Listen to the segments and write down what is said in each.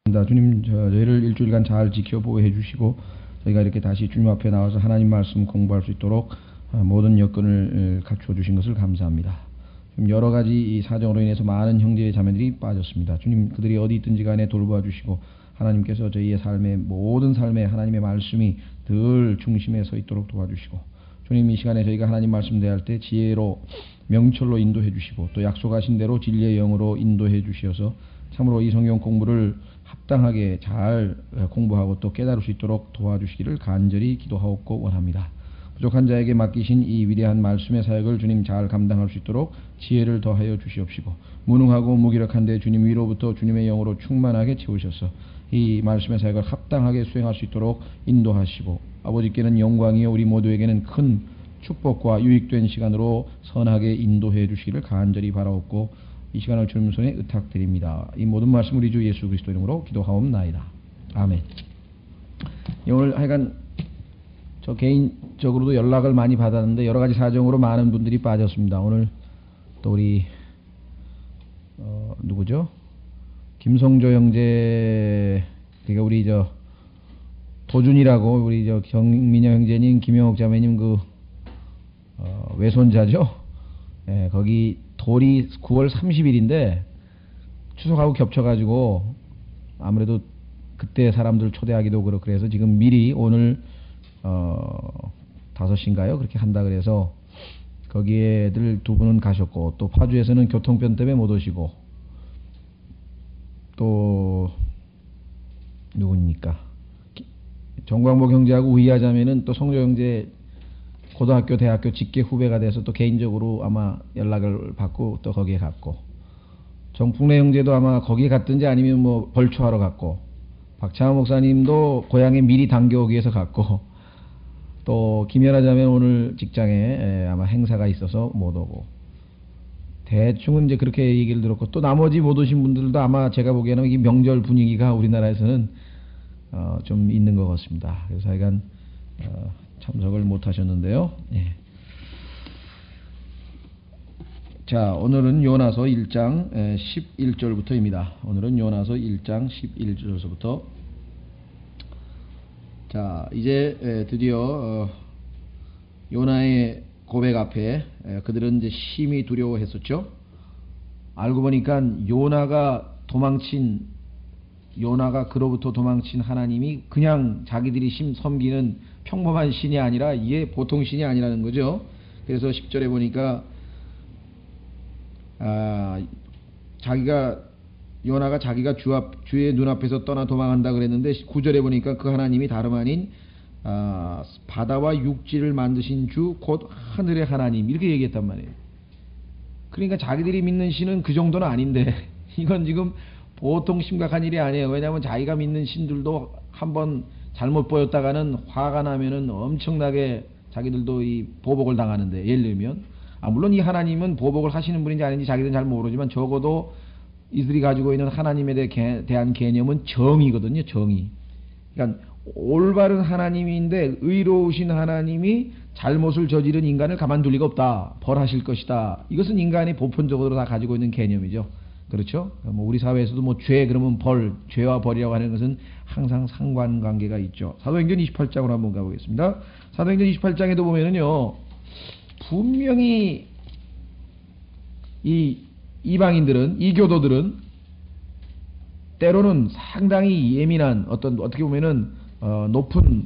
주님, 저희를 일주일간 잘 지켜 보호해 주시고 저희가 이렇게 다시 주님 앞에 나와서 하나님 말씀 공부할 수 있도록 모든 여건을 갖추어 주신 것을 감사합니다. 지금 여러 가지 이 사정으로 인해서 많은 형제 자매들이 빠졌습니다. 주님, 그들이 어디 있든지 간에 돌보아 주시고 하나님께서 저희의 삶의 모든 삶에 하나님의 말씀이 늘 중심에 서 있도록 도와주시고, 주님, 이 시간에 저희가 하나님 말씀 대할 때 지혜로 명철로 인도해 주시고 또 약속하신 대로 진리의 영으로 인도해 주시어서 참으로 이 성경 공부를 합당하게 잘 공부하고 또 깨달을 수 있도록 도와주시기를 간절히 기도하옵고 원합니다. 부족한 자에게 맡기신 이 위대한 말씀의 사역을 주님 잘 감당할 수 있도록 지혜를 더하여 주시옵시고, 무능하고 무기력한데 주님 위로부터 주님의 영으로 충만하게 채우셔서 이 말씀의 사역을 합당하게 수행할 수 있도록 인도하시고, 아버지께는 영광이요 우리 모두에게는 큰 축복과 유익된 시간으로 선하게 인도해 주시기를 간절히 바라옵고 이 시간을 주님 손에 의탁드립니다. 이 모든 말씀 우리 주 예수 그리스도 이름으로 기도하옵나이다. 아멘. 오늘 하여간 저 개인적으로도 연락을 많이 받았는데 여러 가지 사정으로 많은 분들이 빠졌습니다. 오늘 또 우리 누구죠? 김성조 형제, 그러니까 우리 저 도준이라고 우리 저 경민영 형제님, 김영옥 자매님 그 외손자죠. 예, 거기 돌이 9월 30일인데 추석하고 겹쳐가지고 아무래도 그때 사람들 초대하기도 그렇고 그래서 지금 미리 오늘 5시인가요? 그렇게 한다 그래서 거기에 애들 두 분은 가셨고, 또 파주에서는 교통편 때문에 못 오시고, 또 누구입니까? 정광복 형제하고 우희아 자매는 또 성조 형제 고등학교 대학교 직계 후배가 돼서 또 개인적으로 아마 연락을 받고 또 거기에 갔고, 정풍래 형제도 아마 거기에 갔든지 아니면 뭐 벌초하러 갔고, 박창호 목사님도 고향에 미리 당겨오기 위해서 갔고, 또 김연아 자매는 오늘 직장에 아마 행사가 있어서 못 오고, 대충은 이제 그렇게 얘기를 들었고, 또 나머지 못 오신 분들도 아마 제가 보기에는 이 명절 분위기가 우리나라에서는 좀 있는 것 같습니다. 그래서 하여간 참석을 못 하셨는데요. 예. 자, 오늘은 요나서 1장 11절부터입니다. 오늘은 요나서 1장 11절서부터. 자, 이제 드디어 요나의 고백 앞에 그들은 이제 심히 두려워했었죠. 알고 보니까 요나가 그로부터 도망친 하나님이 그냥 자기들이 섬기는 평범한 신이 아니라 이게 보통 신이 아니라는 거죠. 그래서 10절에 보니까 요나가 자기가 주의 눈앞에서 떠나 도망한다 그랬는데 9절에 보니까 그 하나님이 다름 아닌 바다와 육지를 만드신 주 곧 하늘의 하나님, 이렇게 얘기했단 말이에요. 그러니까 자기들이 믿는 신은 그 정도는 아닌데 이건 지금 보통 심각한 일이 아니에요. 왜냐하면 자기가 믿는 신들도 한번 잘못 보였다가는 화가 나면은 엄청나게 자기들도 이 보복을 당하는데, 예를 들면 물론 이 하나님은 보복을 하시는 분인지 아닌지 자기들은 잘 모르지만 적어도 이들이 가지고 있는 하나님에 대한 개념은 정의거든요. 정의. 그러니까 올바른 하나님인데 의로우신 하나님이 잘못을 저지른 인간을 가만둘 리가 없다. 벌하실 것이다. 이것은 인간이 보편적으로 다 가지고 있는 개념이죠. 그렇죠? 뭐 우리 사회에서도 뭐 죄 그러면 죄와 벌이라고 하는 것은 항상 상관관계가 있죠. 사도행전 28장으로 한번 가보겠습니다. 사도행전 28장에도 보면은요, 분명히 이 이방인들은, 이교도들은 때로는 상당히 예민한 어떻게 보면은 높은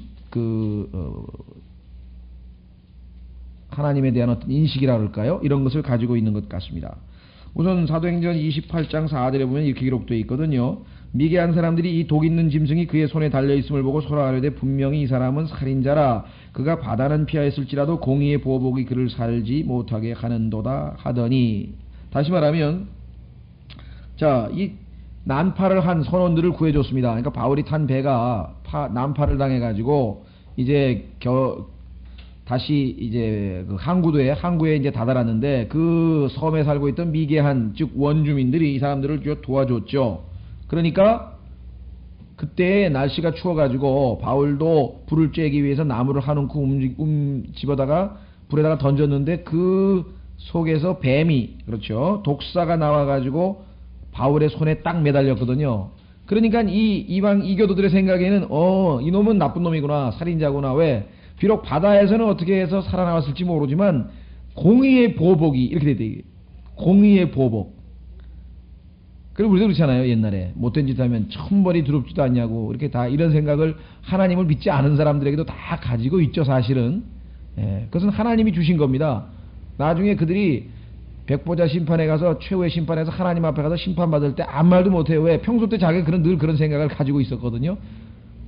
하나님에 대한 어떤 인식이라 그럴까요? 이런 것을 가지고 있는 것 같습니다. 우선 사도행전 28장 4절에 보면 이렇게 기록되어 있거든요. 미개한 사람들이 이 독 있는 짐승이 그의 손에 달려있음을 보고 서로 아뢰되 분명히 이 사람은 살인자라. 그가 바다는 피하였을지라도 공의의 보복이 그를 살지 못하게 하는도다 하더니. 다시 말하면, 자, 이 난파를 한 선원들을 구해줬습니다. 그러니까 바울이 탄 배가 난파를 당해가지고 이제 다시 이제 그 항구에 이제 다다랐는데, 그 섬에 살고 있던 미개한 즉 원주민들이 이 사람들을 도와줬죠. 그러니까 그때 날씨가 추워가지고 바울도 불을 쬐기 위해서 나무를 한움큼 집어다가 불에다가 던졌는데 그 속에서 뱀이, 그렇죠, 독사가 나와가지고 바울의 손에 딱 매달렸거든요. 그러니까 이 이방 이교도들의 생각에는 이놈은 나쁜 놈이구나, 살인자구나. 왜? 비록 바다에서는 어떻게 해서 살아나왔을지 모르지만 공의의 보복이 이렇게 돼. 공의의 보복. 그리고 우리도 그렇잖아요. 옛날에 못된 짓 하면 천벌이 두렵지도 않냐고, 이렇게 다 이런 생각을 하나님을 믿지 않은 사람들에게도 다 가지고 있죠, 사실은. 그것은 하나님이 주신 겁니다. 나중에 그들이 백보자 심판에 가서, 최후의 심판에서 하나님 앞에 가서 심판받을 때 아무 말도 못해요. 왜? 평소 때 자기가 늘 그런 생각을 가지고 있었거든요.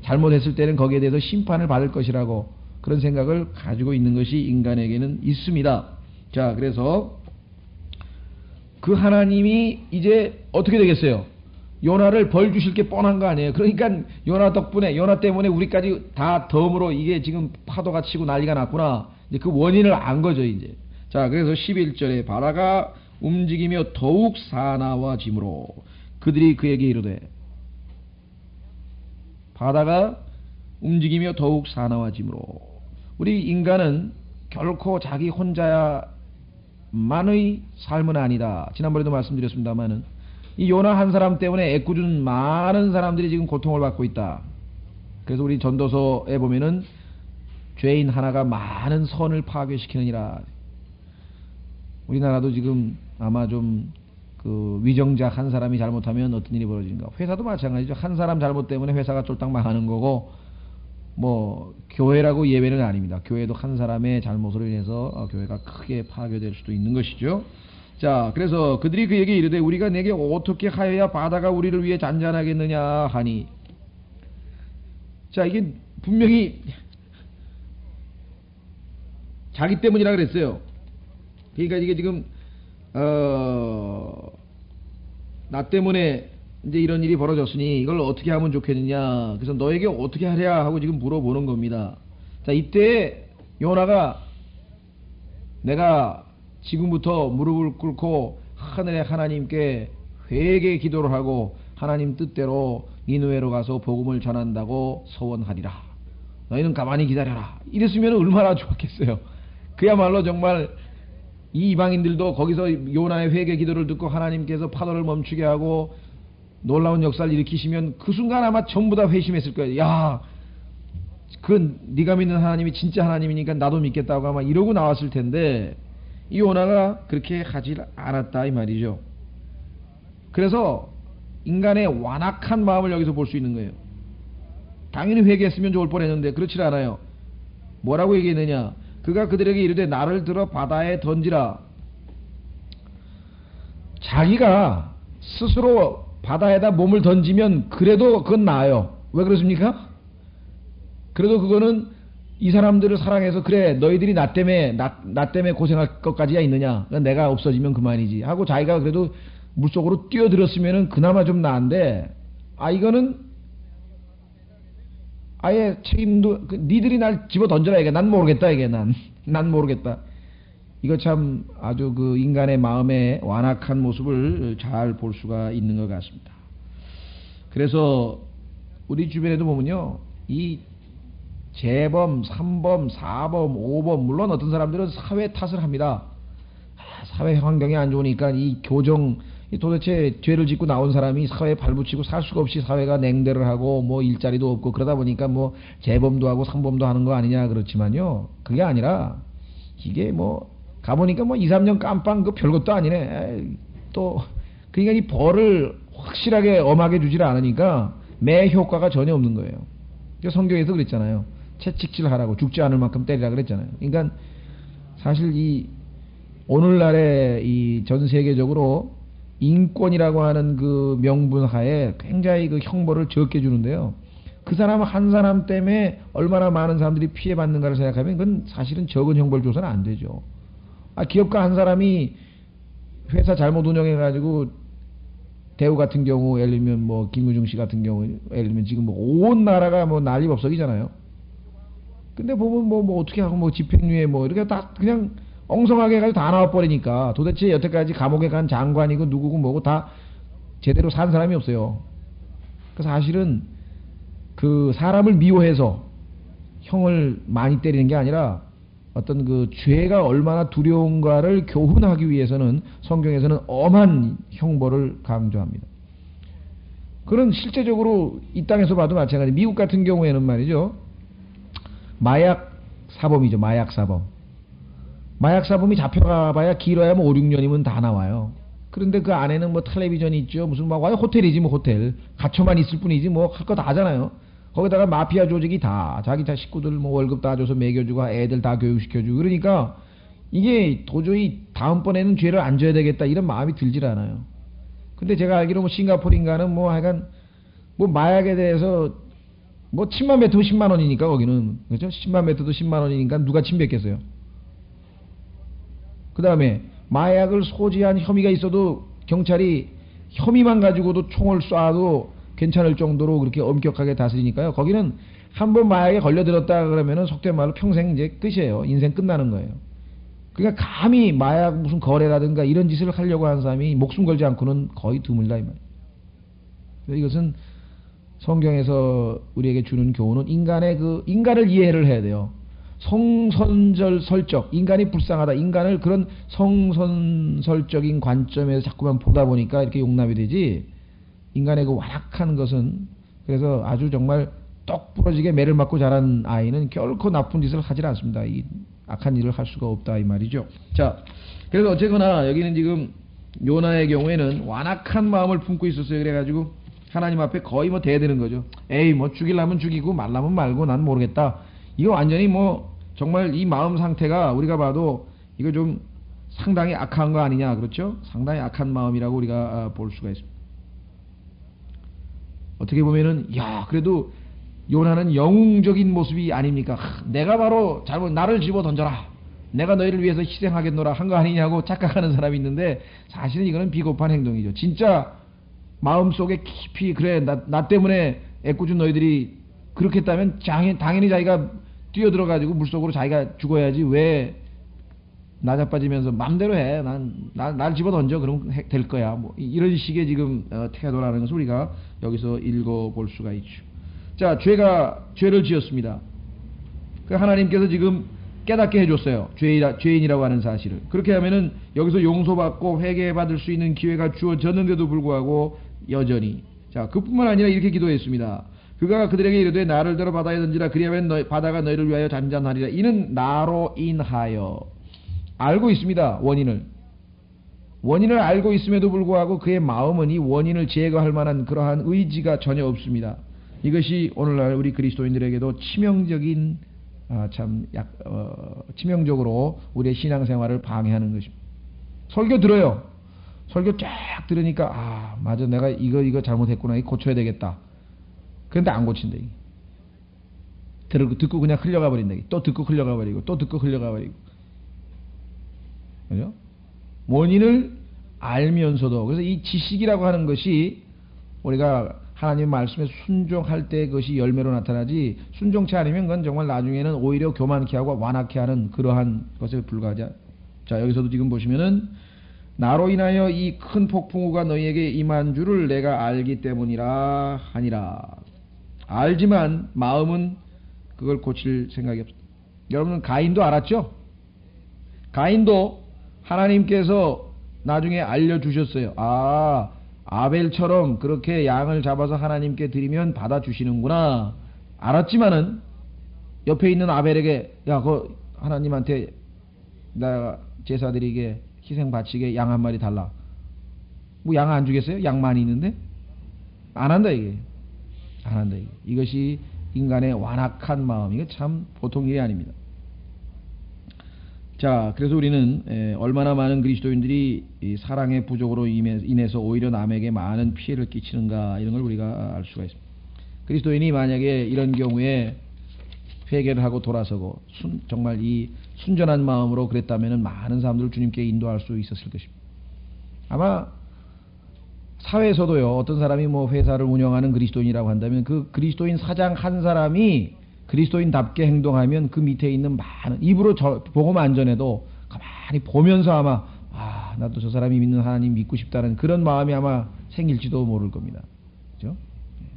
잘못했을 때는 거기에 대해서 심판을 받을 것이라고, 그런 생각을 가지고 있는 것이 인간에게는 있습니다. 자, 그래서 그 하나님이 이제 어떻게 되겠어요? 요나를 벌 주실 게 뻔한 거 아니에요. 그러니까 요나 덕분에, 요나 때문에 우리까지 다 덤으로 이게 지금 파도가 치고 난리가 났구나. 이제 그 원인을 안 거죠, 이제. 자, 그래서 11절에 바다가 움직이며 더욱 사나워짐으로 그들이 그에게 이르되, 바다가 움직이며 더욱 사나워짐으로, 우리 인간은 결코 자기 혼자만의 삶은 아니다. 지난번에도 말씀드렸습니다만은 이 요나 한 사람 때문에 애꿎은 많은 사람들이 지금 고통을 받고 있다. 그래서 우리 전도서에 보면은 죄인 하나가 많은 선을 파괴시키느니라. 우리나라도 지금 아마 좀 그 위정자 한 사람이 잘못하면 어떤 일이 벌어지는가. 회사도 마찬가지죠. 한 사람 잘못 때문에 회사가 쫄딱 망하는 거고, 뭐 교회라고 예외는 아닙니다. 교회도 한 사람의 잘못으로 인해서 교회가 크게 파괴될 수도 있는 것이죠. 자, 그래서 그들이 그에게 이르되 우리가 내게 어떻게 하여야 바다가 우리를 위해 잔잔하겠느냐 하니. 자, 이게 분명히 자기 때문이라 그랬어요. 그러니까 이게 지금 나 때문에 이제 이런 일이 벌어졌으니 이걸 어떻게 하면 좋겠느냐. 그래서 너에게 어떻게 하랴 하고 지금 물어보는 겁니다. 자, 이때 요나가 내가 지금부터 무릎을 꿇고 하늘의 하나님께 회개 기도를 하고 하나님 뜻대로 니느웨로 가서 복음을 전한다고 서원하리라. 너희는 가만히 기다려라. 이랬으면 얼마나 좋았겠어요. 그야말로 정말 이 이방인들도 거기서 요나의 회개 기도를 듣고 하나님께서 파도를 멈추게 하고 놀라운 역사를 일으키시면 그 순간 아마 전부 다 회심했을 거예요. 야, 그 네가 믿는 하나님이 진짜 하나님이니까 나도 믿겠다고 아마 이러고 나왔을 텐데 이 요나가 그렇게 하지 않았다 이 말이죠. 그래서 인간의 완악한 마음을 여기서 볼 수 있는 거예요. 당연히 회개했으면 좋을 뻔했는데 그렇지 않아요. 뭐라고 얘기했느냐. 그가 그들에게 이르되 나를 들어 바다에 던지라. 자기가 스스로 바다에다 몸을 던지면 그래도 그건 나아요. 왜 그렇습니까? 그래도 그거는 이 사람들을 사랑해서 그래 너희들이 나 때문에 고생할 것까지야 있느냐. 내가 없어지면 그만이지 하고 자기가 그래도 물속으로 뛰어들었으면은 그나마 좀 나은데, 이거는 아예 책임도 니들이 날 집어 던져라 이게. 난 모르겠다 이게. 난 모르겠다. 이거 참 아주 그 인간의 마음의 완악한 모습을 잘 볼 수가 있는 것 같습니다. 그래서 우리 주변에도 보면요, 이 재범, 3범, 4범, 5범, 물론 어떤 사람들은 사회 탓을 합니다. 사회 환경이 안 좋으니까 이 교정, 도대체 죄를 짓고 나온 사람이 사회에 발붙이고 살 수가 없이 사회가 냉대를 하고 뭐 일자리도 없고 그러다 보니까 뭐 재범도 하고 3범도 하는 거 아니냐 그렇지만요, 그게 아니라 이게 뭐 가보니까 뭐 2, 3년 깜빵 그 별것도 아니네. 또 그러니까 이 벌을 확실하게 엄하게 주질 않으니까 매 효과가 전혀 없는 거예요. 성경에서 그랬잖아요. 채찍질하라고, 죽지 않을 만큼 때리라 그랬잖아요. 그러니까 사실 이 오늘날의 이 전 세계적으로 인권이라고 하는 그 명분 하에 굉장히 그 형벌을 적게 주는데요. 그 사람 한 사람 때문에 얼마나 많은 사람들이 피해받는가를 생각하면 그건 사실은 적은 형벌 줘서는 안 되죠. 기업가 한 사람이 회사 잘못 운영해가지고 대우 같은 경우, 예를 들면 뭐 김우중 씨 같은 경우, 예를 들면 지금 뭐 온 나라가 뭐 난리법석이잖아요. 근데 보면 뭐 어떻게 하고 뭐 집행유예 뭐 이렇게 다 그냥 엉성하게 해가지고 다 나와버리니까 도대체 여태까지 감옥에 간 장관이고 누구고 뭐고 다 제대로 산 사람이 없어요. 그래서 사실은 그 사람을 미워해서 형을 많이 때리는 게 아니라 어떤 그 죄가 얼마나 두려운가를 교훈하기 위해서는 성경에서는 엄한 형벌을 강조합니다. 그런 실제적으로 이 땅에서 봐도 마찬가지. 미국 같은 경우에는 말이죠. 마약 사범이죠. 마약 사범. 마약 사범이 잡혀가봐야 길어야 뭐 5, 6년이면 다 나와요. 그런데 그 안에는 뭐 텔레비전이 있죠. 무슨 막 와요. 호텔이지 뭐 호텔. 갇혀만 있을 뿐이지 뭐 할 거 다 하잖아요. 거기다가 마피아 조직이 다 자기 자 식구들 뭐 월급 다 줘서 먹여주고 애들 다 교육시켜주고 그러니까 이게 도저히 다음번에는 죄를 안 져야 되겠다 이런 마음이 들질 않아요. 근데 제가 알기로 뭐 싱가포르인가는 뭐 하여간 뭐 마약에 대해서 뭐 침만 뱉으면 10만 원이니까 거기는 그렇죠? 10만 뱉어도 10만 원이니까 누가 침 뱉겠어요. 그 다음에 마약을 소지한 혐의가 있어도 경찰이 혐의만 가지고도 총을 쏴도 괜찮을 정도로 그렇게 엄격하게 다스리니까요. 거기는 한번 마약에 걸려들었다 그러면은 속된 말로 평생 이제 끝이에요. 인생 끝나는 거예요. 그러니까 감히 마약 무슨 거래라든가 이런 짓을 하려고 하는 사람이 목숨 걸지 않고는 거의 드물다 이 말이에요. 이것은 성경에서 우리에게 주는 교훈은 인간을 이해를 해야 돼요. 성선설적 인간이 불쌍하다. 인간을 그런 성선설적인 관점에서 자꾸만 보다 보니까 이렇게 용납이 되지. 인간의 그 완악한 것은 그래서 아주 정말 떡 부러지게 매를 맞고 자란 아이는 결코 나쁜 짓을 하질 않습니다. 이 악한 일을 할 수가 없다 이 말이죠. 자, 그래서 어쨌거나 여기는 지금 요나의 경우에는 완악한 마음을 품고 있었어요. 그래가지고 하나님 앞에 거의 뭐 대드는 거죠. 에이 뭐 죽이려면 죽이고 말라면 말고 난 모르겠다. 이거 완전히 뭐 정말 이 마음 상태가 우리가 봐도 이거 좀 상당히 악한 거 아니냐. 그렇죠? 상당히 악한 마음이라고 우리가 볼 수가 있습니다. 어떻게 보면은 야 그래도 요나는 영웅적인 모습이 아닙니까? 내가 바로 잘못 나를 집어 던져라. 내가 너희를 위해서 희생하겠노라 한 거 아니냐고 착각하는 사람이 있는데 사실은 이거는 비겁한 행동이죠. 진짜 마음속에 깊이 그래 나 때문에 애꿎은 너희들이 그렇게 했다면 당연히 자기가 뛰어들어가지고 물속으로 자기가 죽어야지 왜 나자빠지면서 맘대로 해. 날 집어 던져. 그러면 될 거야. 뭐 이런 식의 지금 태도라는 것을 우리가 여기서 읽어볼 수가 있죠. 자, 죄를 지었습니다. 그 하나님께서 지금 깨닫게 해줬어요. 죄인이라고 하는 사실을. 그렇게 하면은 여기서 용서받고 회개받을 수 있는 기회가 주어졌는데도 불구하고 여전히. 자, 그뿐만 아니라 이렇게 기도했습니다. 그가 그들에게 이르되 나를 들어 바다에 던지라. 그리하면 바다가 너희를 위하여 잔잔하리라. 이는 나로 인하여. 알고 있습니다. 원인을 알고 있음에도 불구하고 그의 마음은 이 원인을 제거할 만한 그러한 의지가 전혀 없습니다. 이것이 오늘날 우리 그리스도인들에게도 치명적인 치명적으로 우리의 신앙생활을 방해하는 것입니다. 설교 들어요. 설교 쫙 들으니까 맞아 내가 이거 잘못했구나. 이거 고쳐야 되겠다. 그런데 안 고친다. 듣고 그냥 흘려가 버린다. 또 듣고 흘려가 버리고 또 듣고 흘려가 버리고. 그죠? 원인을 알면서도 그래서 이 지식이라고 하는 것이 우리가 하나님 말씀에 순종할 때 그것이 열매로 나타나지 순종치 않으면 그건 정말 나중에는 오히려 교만케 하고 완악케 하는 그러한 것에 불과하지. 자, 여기서도 지금 보시면은 나로 인하여 이 큰 폭풍우가 너희에게 임한 줄을 내가 알기 때문이라 하니라. 알지만 마음은 그걸 고칠 생각이 없다. 여러분은 가인도 알았죠? 가인도 하나님께서 나중에 알려주셨어요. 아벨처럼 그렇게 양을 잡아서 하나님께 드리면 받아주시는구나. 알았지만은 옆에 있는 아벨에게 그 하나님한테 나 제사 드리게 희생 바치게 양 한 마리 달라. 뭐 양 안 주겠어요? 양 많이 있는데? 안 한다 이게. 안 한다 이게. 이것이 인간의 완악한 마음. 이거 참 보통 일이 아닙니다. 자, 그래서 우리는 얼마나 많은 그리스도인들이 이 사랑의 부족으로 인해서 오히려 남에게 많은 피해를 끼치는가 이런 걸 우리가 알 수가 있습니다. 그리스도인이 만약에 이런 경우에 회개를 하고 돌아서고 정말 이 순전한 마음으로 그랬다면 많은 사람들을 주님께 인도할 수 있었을 것입니다. 아마 사회에서도요, 어떤 사람이 뭐 회사를 운영하는 그리스도인이라고 한다면 그 그리스도인 사장 한 사람이 그리스도인답게 행동하면 그 밑에 있는 많은 입으로 복음 안 전해도 가만히 보면서 아마 나도 저 사람이 믿는 하나님 믿고 싶다는 그런 마음이 아마 생길지도 모를 겁니다. 그렇죠?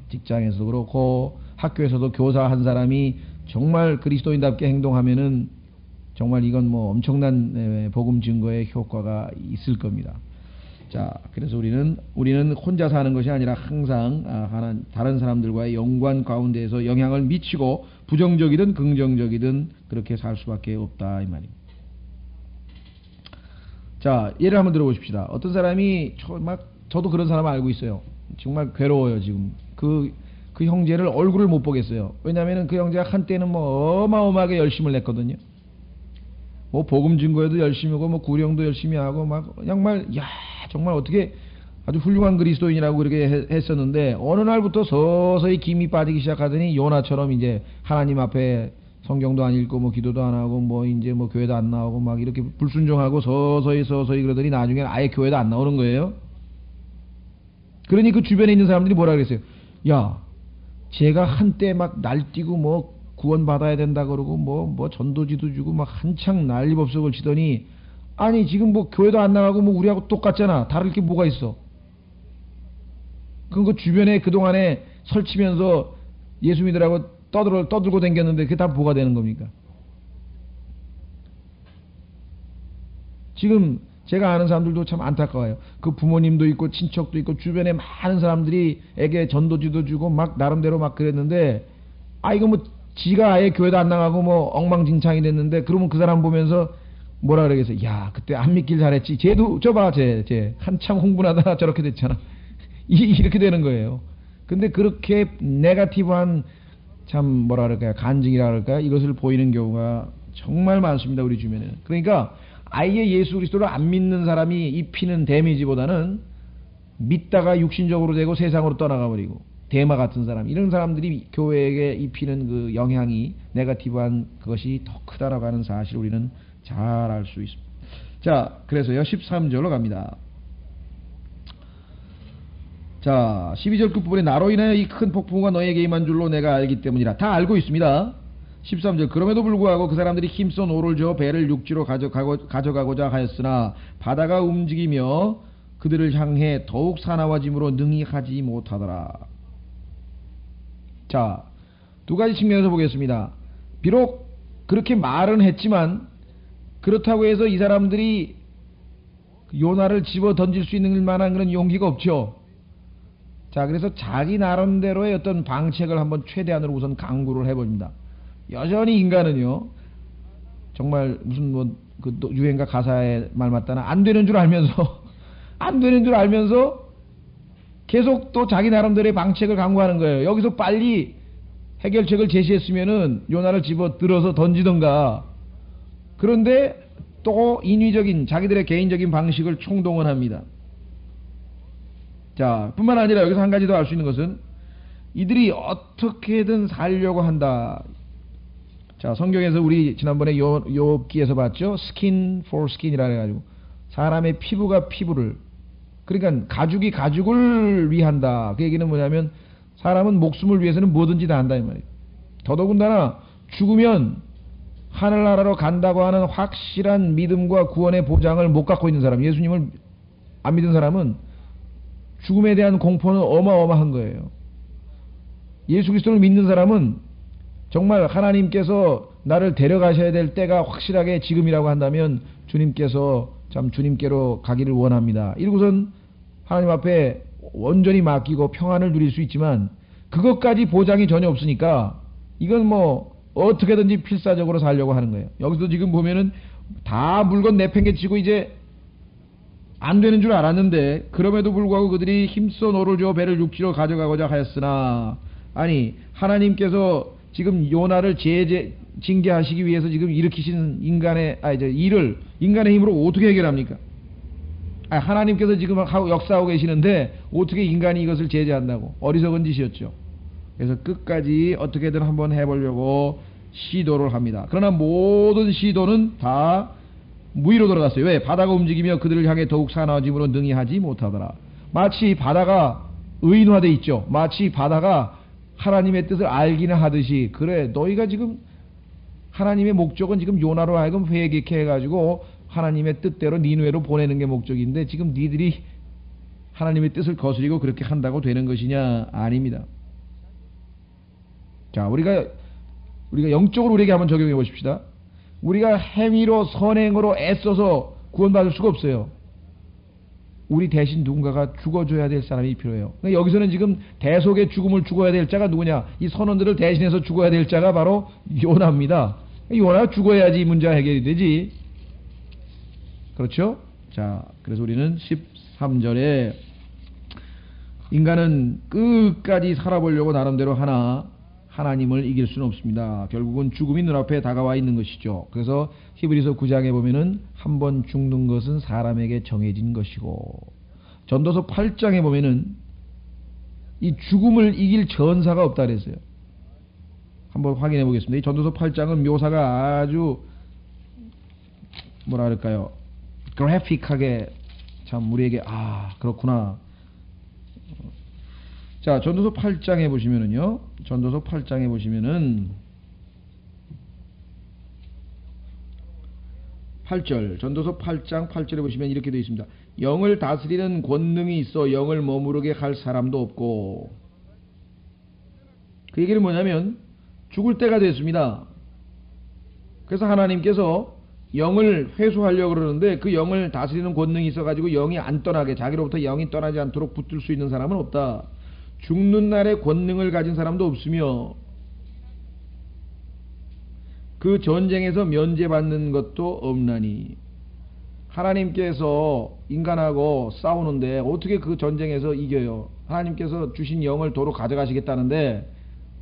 직장에서도 그렇고 학교에서도 교사 한 사람이 정말 그리스도인답게 행동하면은 정말 이건 뭐 엄청난 복음 증거의 효과가 있을 겁니다. 자, 그래서 우리는 혼자 사는 것이 아니라 항상 다른 사람들과의 연관 가운데에서 영향을 미치고 부정적이든 긍정적이든 그렇게 살 수밖에 없다 이 말입니다. 자, 예를 한번 들어보십시다. 어떤 사람이 저도 그런 사람 알고 있어요. 정말 괴로워요 지금. 그 형제를 얼굴을 못 보겠어요. 왜냐하면 그 형제가 한때는 뭐 어마어마하게 열심을 냈거든요. 뭐 복음 증거에도 열심히 하고 뭐 구령도 열심히 하고 막 정말 정말 어떻게 아주 훌륭한 그리스도인이라고 그렇게 했었는데 어느 날부터 서서히 김이 빠지기 시작하더니 요나처럼 이제 하나님 앞에 성경도 안 읽고 뭐 기도도 안 하고 뭐 이제 뭐 교회도 안 나오고 막 이렇게 불순종하고 서서히 그러더니 나중에는 아예 교회도 안 나오는 거예요. 그러니 그 주변에 있는 사람들이 뭐라 그랬어요? 야, 제가 한때 막 날뛰고 뭐 구원 받아야 된다 그러고 뭐 전도지도 주고 막 한창 난리법석을 치더니 아니 지금 뭐 교회도 안 나가고 뭐 우리하고 똑같잖아. 다를 게 뭐가 있어? 그 주변에 그동안에 설치면서 예수 믿으라고 떠들고 댕겼는데 그게 다 뭐가 되는 겁니까? 지금 제가 아는 사람들도 참 안타까워요. 그 부모님도 있고 친척도 있고 주변에 많은 사람들이 에게 전도지도 주고 막 나름대로 막 그랬는데 이거 뭐 지가 아예 교회도 안 나가고 뭐 엉망진창이 됐는데 그러면 그 사람 보면서 뭐라 그러겠어요? 야, 그때 안 믿길 잘했지. 쟤도 저봐 쟤 한참 홍분하다가 저렇게 됐잖아. 이렇게 되는 거예요. 근데 그렇게 네거티브한 참 뭐라 그럴까요? 간증이라 그럴까요? 이것을 보이는 경우가 정말 많습니다. 우리 주변에는. 그러니까 아예 예수 그리스도를 안 믿는 사람이 입히는 데미지보다는 믿다가 육신적으로 되고 세상으로 떠나가 버리고 대마 같은 사람, 이런 사람들이 교회에게 입히는 그 영향이 네거티브한 그것이 더 크다라고 하는 사실을 우리는 잘 알 수 있습니다. 자, 그래서요 13절로 갑니다. 자, 12절 끝부분에 나로 인하여 이 큰 폭풍우가 너에게 임한 줄로 내가 알기 때문이라. 다 알고 있습니다. 13절 그럼에도 불구하고 그 사람들이 힘써 노를 저어 배를 육지로 가져가고자 하였으나 바다가 움직이며 그들을 향해 더욱 사나워짐으로 능히 하지 못하더라. 자, 두 가지 측면에서 보겠습니다. 비록 그렇게 말은 했지만 그렇다고 해서 이 사람들이 요나를 집어 던질 수 있는 만한 그런 용기가 없죠. 자, 그래서 자기 나름대로의 어떤 방책을 한번 최대한으로 우선 강구를 해봅니다. 여전히 인간은요, 정말 무슨 뭐 그 유행가 가사에 말 맞다나 안 되는 줄 알면서 계속 또 자기 나름대로의 방책을 강구하는 거예요. 여기서 빨리 해결책을 제시했으면은 요나를 집어 들어서 던지던가. 그런데 또 인위적인 자기들의 개인적인 방식을 총동원 합니다. 자, 뿐만 아니라 여기서 한 가지 더 알 수 있는 것은 이들이 어떻게든 살려고 한다. 자, 성경에서 우리 지난번에 욥기에서 봤죠? 스킨 포 스킨이라 해가지고 사람의 피부가 피부를, 그러니까 가죽이 가죽을 위한다. 그 얘기는 뭐냐면 사람은 목숨을 위해서는 뭐든지 다 한다 이 말이에요. 더더군다나 죽으면 하늘나라로 간다고 하는 확실한 믿음과 구원의 보장을 못 갖고 있는 사람, 예수님을 안 믿은 사람은 죽음에 대한 공포는 어마어마한 거예요. 예수 그리스도를 믿는 사람은 정말 하나님께서 나를 데려가셔야 될 때가 확실하게 지금이라고 한다면 주님께서 참 주님께로 가기를 원합니다. 이러고선 하나님 앞에 온전히 맡기고 평안을 누릴 수 있지만 그것까지 보장이 전혀 없으니까 이건 뭐 어떻게든지 필사적으로 살려고 하는 거예요. 여기서 지금 보면은 다 물건 내팽개치고 이제 안 되는 줄 알았는데 그럼에도 불구하고 그들이 힘써 노를 저어 배를 육지로 가져가고자 하였으나, 아니 하나님께서 지금 요나를 징계하시기 위해서 지금 일으키신 인간의 일을 인간의 힘으로 어떻게 해결합니까? 하나님께서 지금 역사하고 계시는데 어떻게 인간이 이것을 제재한다고? 어리석은 짓이었죠. 그래서 끝까지 어떻게든 한번 해보려고 시도를 합니다. 그러나 모든 시도는 다 무의로 돌아갔어요. 왜? 바다가 움직이며 그들을 향해 더욱 사나워짐으로 능히 하지 못하더라. 마치 바다가 의인화되어 있죠. 마치 바다가 하나님의 뜻을 알기는 하듯이, 그래 너희가 지금 하나님의 목적은 지금 요나로 하여금 회개케 해가지고 하나님의 뜻대로 니느웨로 보내는 게 목적인데 지금 니들이 하나님의 뜻을 거스리고 그렇게 한다고 되는 것이냐? 아닙니다. 자, 우리가 영적으로 우리에게 한번 적용해 보십시다. 우리가 행위로 선행으로 애써서 구원받을 수가 없어요. 우리 대신 누군가가 죽어줘야 될 사람이 필요해요. 그러니까 여기서는 지금 대속의 죽음을 죽어야 될 자가 누구냐? 이 선원들을 대신해서 죽어야 될 자가 바로 요나입니다. 요나가 죽어야지 이 문제가 해결이 되지. 그렇죠? 자, 그래서 우리는 13절에 인간은 끝까지 살아보려고 나름대로 하나님을 이길 수는 없습니다. 결국은 죽음이 눈앞에 다가와 있는 것이죠. 그래서 히브리서 9장에 보면은 한 번 죽는 것은 사람에게 정해진 것이고, 전도서 8장에 보면은 이 죽음을 이길 전사가 없다 그랬어요. 한번 확인해 보겠습니다. 이 전도서 8장은 묘사가 아주 뭐라 그럴까요? 그래픽하게 참 우리에게 그렇구나. 자, 전도서 8장에 보시면은요. 전도서 8장에 보시면은 8절, 전도서 8장 8절에 보시면 이렇게 되어 있습니다. 영을 다스리는 권능이 있어 영을 머무르게 할 사람도 없고. 그 얘기는 뭐냐면 죽을 때가 됐습니다. 그래서 하나님께서 영을 회수하려고 그러는데 그 영을 다스리는 권능이 있어가지고 영이 안 떠나게, 자기로부터 영이 떠나지 않도록 붙들 수 있는 사람은 없다. 죽는 날에 권능을 가진 사람도 없으며 그 전쟁에서 면제받는 것도 없나니. 하나님께서 인간하고 싸우는데 어떻게 그 전쟁에서 이겨요? 하나님께서 주신 영을 도로 가져가시겠다는데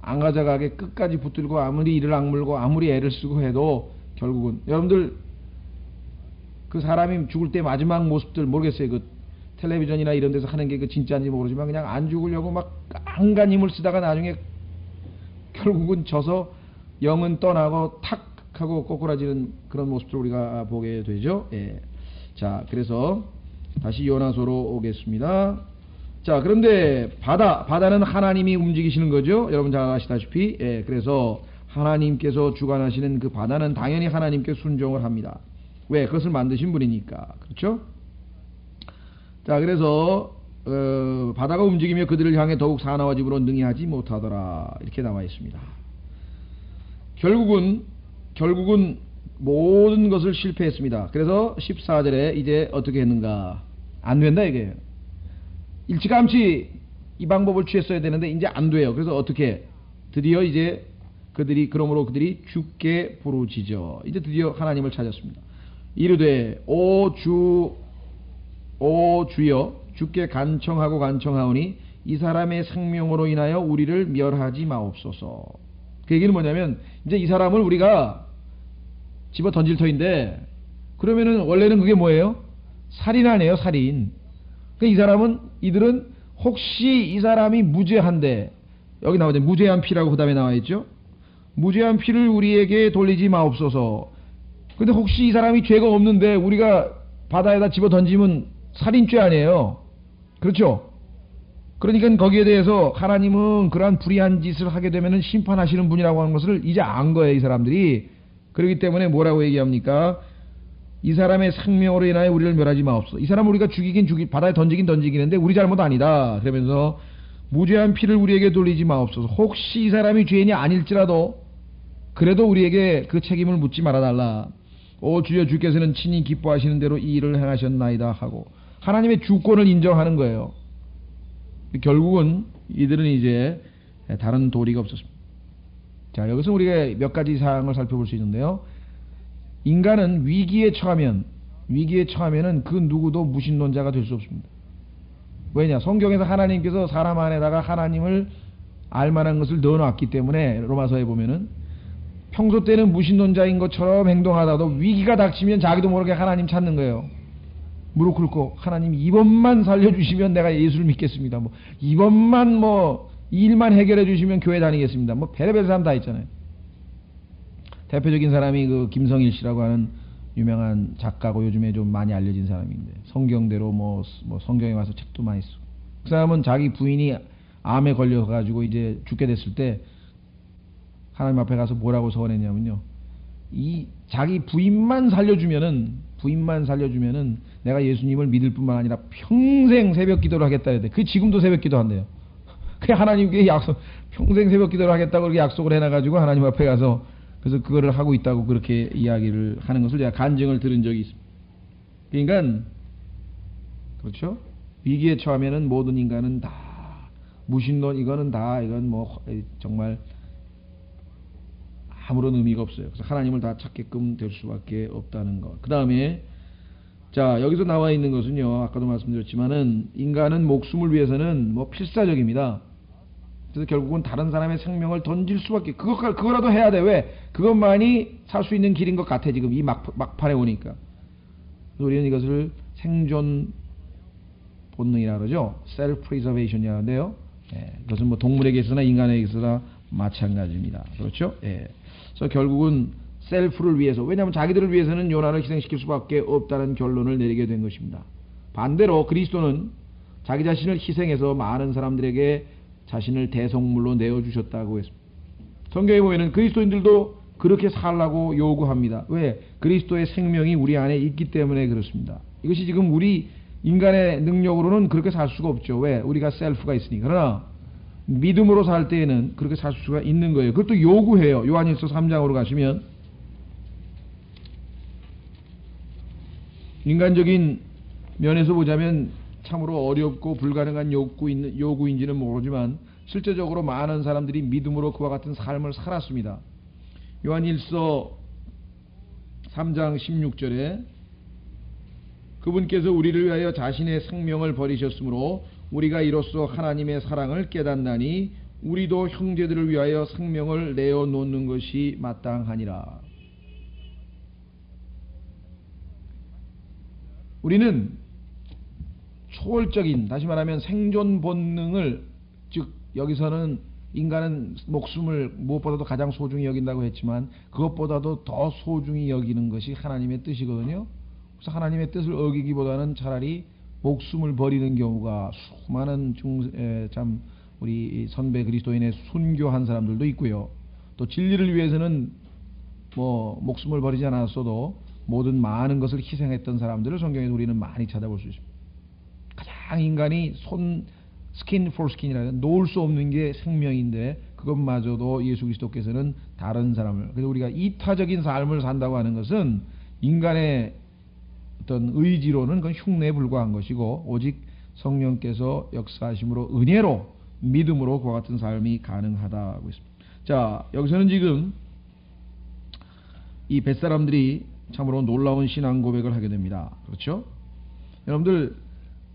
안 가져가게 끝까지 붙들고 아무리 이를 악물고 아무리 애를 쓰고 해도 결국은, 여러분들 그 사람이 죽을 때 마지막 모습들 모르겠어요. 그 텔레비전이나 이런 데서 하는 게 그 진짜인지 모르지만 그냥 안 죽으려고 막 안간 힘을 쓰다가 나중에 결국은 져서 영은 떠나고 탁 하고 꼬꾸라지는 그런 모습들 우리가 보게 되죠. 예. 자, 그래서 다시 요나서로 오겠습니다. 자, 그런데 바다는 하나님이 움직이시는 거죠. 여러분 잘 아시다시피. 예, 그래서 하나님께서 주관하시는 그 바다는 당연히 하나님께 순종을 합니다. 왜? 그것을 만드신 분이니까. 그렇죠? 자, 그래서 바다가 움직이며 그들을 향해 더욱 사나워 집으로 능히하지 못하더라. 이렇게 나와 있습니다. 결국은 모든 것을 실패했습니다. 그래서 14절에 이제 어떻게 했는가? 안 된다 이게. 일찌감치 이 방법을 취했어야 되는데 이제 안 돼요. 그래서 어떻게? 드디어 이제 그러므로 그들이 주께 부르짖어. 이제 드디어 하나님을 찾았습니다. 이르되 오 주여, 주께 간청하오니 이 사람의 생명으로 인하여 우리를 멸하지 마옵소서. 그 얘기는 뭐냐면 이제 이 사람을 우리가 집어 던질 터인데, 그러면은 원래는 그게 뭐예요? 살인하네요, 살인. 그러니까 이들은 혹시 이 사람이 무죄한데, 여기 나오죠. 무죄한 피라고 그 다음에 나와 있죠. 무죄한 피를 우리에게 돌리지 마옵소서. 근데 혹시 이 사람이 죄가 없는데 우리가 바다에다 집어 던지면 살인죄 아니에요. 그렇죠? 그러니까 거기에 대해서 하나님은 그러한 불의한 짓을 하게 되면 심판하시는 분이라고 하는 것을 이제 안 거예요, 이 사람들이. 그렇기 때문에 뭐라고 얘기합니까? 이 사람의 생명으로 인하여 우리를 멸하지 마옵소서. 이 사람을 우리가 바다에 던지기는데 우리 잘못 아니다. 그러면서 무죄한 피를 우리에게 돌리지 마옵소서. 혹시 이 사람이 죄인이 아닐지라도 그래도 우리에게 그 책임을 묻지 말아달라. 오 주여, 주께서는 친히 기뻐하시는 대로 이 일을 행하셨나이다 하고 하나님의 주권을 인정하는 거예요. 결국은 이들은 이제 다른 도리가 없었습니다. 자, 여기서 우리가 몇 가지 사항을 살펴볼 수 있는데요. 인간은 위기에 처하면은 그 누구도 무신론자가 될 수 없습니다. 왜냐? 성경에서 하나님께서 사람 안에다가 하나님을 알만한 것을 넣어놨기 때문에 로마서에 보면은 평소 때는 무신론자인 것처럼 행동하다도 위기가 닥치면 자기도 모르게 하나님 찾는 거예요. 무릎 꿇고 하나님 이번만 살려주시면 내가 예수를 믿겠습니다. 이번만 이 일만 해결해 주시면 교회 다니겠습니다. 별의별 사람 다 있잖아요. 대표적인 사람이 그 김성일 씨라고 하는 유명한 작가고 요즘에 좀 많이 알려진 사람인데 성경대로 성경에 와서 책도 많이 쓰고, 그 사람은 자기 부인이 암에 걸려가지고 이제 죽게 됐을 때 하나님 앞에 가서 뭐라고 서원했냐면요, 이 자기 부인만 살려주면은 내가 예수님을 믿을 뿐만 아니라 평생 새벽 기도를 하겠다 했대. 그 지금도 새벽 기도한대요. 그 하나님께 평생 새벽 기도를 하겠다고 그렇게 약속을 해놔가지고 하나님 앞에 가서 그래서 그거를 하고 있다고 그렇게 이야기를 하는 것을 제가 간증을 들은 적이 있습니다. 그러니까 그렇죠? 위기에 처하면은 모든 인간은 다 무신론 이건 뭐 정말 아무런 의미가 없어요. 그래서 하나님을 다 찾게끔 될 수밖에 없다는 것. 그 다음에 자 여기서 나와 있는 것은요. 아까도 말씀드렸지만은 인간은 목숨을 위해서는 뭐 필사적입니다. 그래서 결국은 다른 사람의 생명을 던질 수밖에 그거라도 해야 돼. 왜? 그것만이 살 수 있는 길인 것 같아. 지금 이 막판에 오니까. 우리는 이것을 생존 본능이라 그러죠. self-preservation이라고 하는데요. 예, 그것은 뭐 동물에게 있으나 인간에게 있으나 마찬가지입니다. 그렇죠? 예. 그래서 결국은 셀프를 위해서, 왜냐하면 자기들을 위해서는 요나를 희생시킬 수밖에 없다는 결론을 내리게 된 것입니다. 반대로 그리스도는 자기 자신을 희생해서 많은 사람들에게 자신을 대속물로 내어주셨다고 했습니다. 성경에 보면 그리스도인들도 그렇게 살라고 요구합니다. 왜? 그리스도의 생명이 우리 안에 있기 때문에 그렇습니다. 이것이 지금 우리 인간의 능력으로는 그렇게 살 수가 없죠. 왜? 우리가 셀프가 있으니까. 그러나 믿음으로 살 때에는 그렇게 살 수가 있는 거예요. 그것도 요구해요. 요한일서 3장으로 가시면 인간적인 면에서 보자면 참으로 어렵고 불가능한 요구인지는 모르지만 실제적으로 많은 사람들이 믿음으로 그와 같은 삶을 살았습니다. 요한일서 3장 16절에 그분께서 우리를 위하여 자신의 생명을 버리셨으므로 우리가 이로써 하나님의 사랑을 깨닫나니 우리도 형제들을 위하여 생명을 내어놓는 것이 마땅하니라. 우리는 초월적인, 다시 말하면 생존 본능을, 즉 여기서는 인간은 목숨을 무엇보다도 가장 소중히 여긴다고 했지만 그것보다도 더 소중히 여기는 것이 하나님의 뜻이거든요. 그래서 하나님의 뜻을 어기기보다는 차라리 목숨을 버리는 경우가 수많은 참 우리 선배 그리스도인의 순교한 사람들도 있고요. 또 진리를 위해서는 뭐 목숨을 버리지 않았어도 모든 많은 것을 희생했던 사람들을 성경에서 우리는 많이 찾아볼 수 있습니다. 가장 인간이 스킨 for 스킨이라 놓을 수 없는 게 생명인데 그것마저도 예수 그리스도께서는 다른 사람을, 그래서 우리가 이타적인 삶을 산다고 하는 것은 인간의 어떤 의지로는 그건 흉내에 불과한 것이고 오직 성령께서 역사하심으로 은혜로 믿음으로 그와 같은 삶이 가능하다고 했습니다. 자, 여기서는 지금 이 벳사람들이 참으로 놀라운 신앙 고백을 하게 됩니다. 그렇죠? 여러분들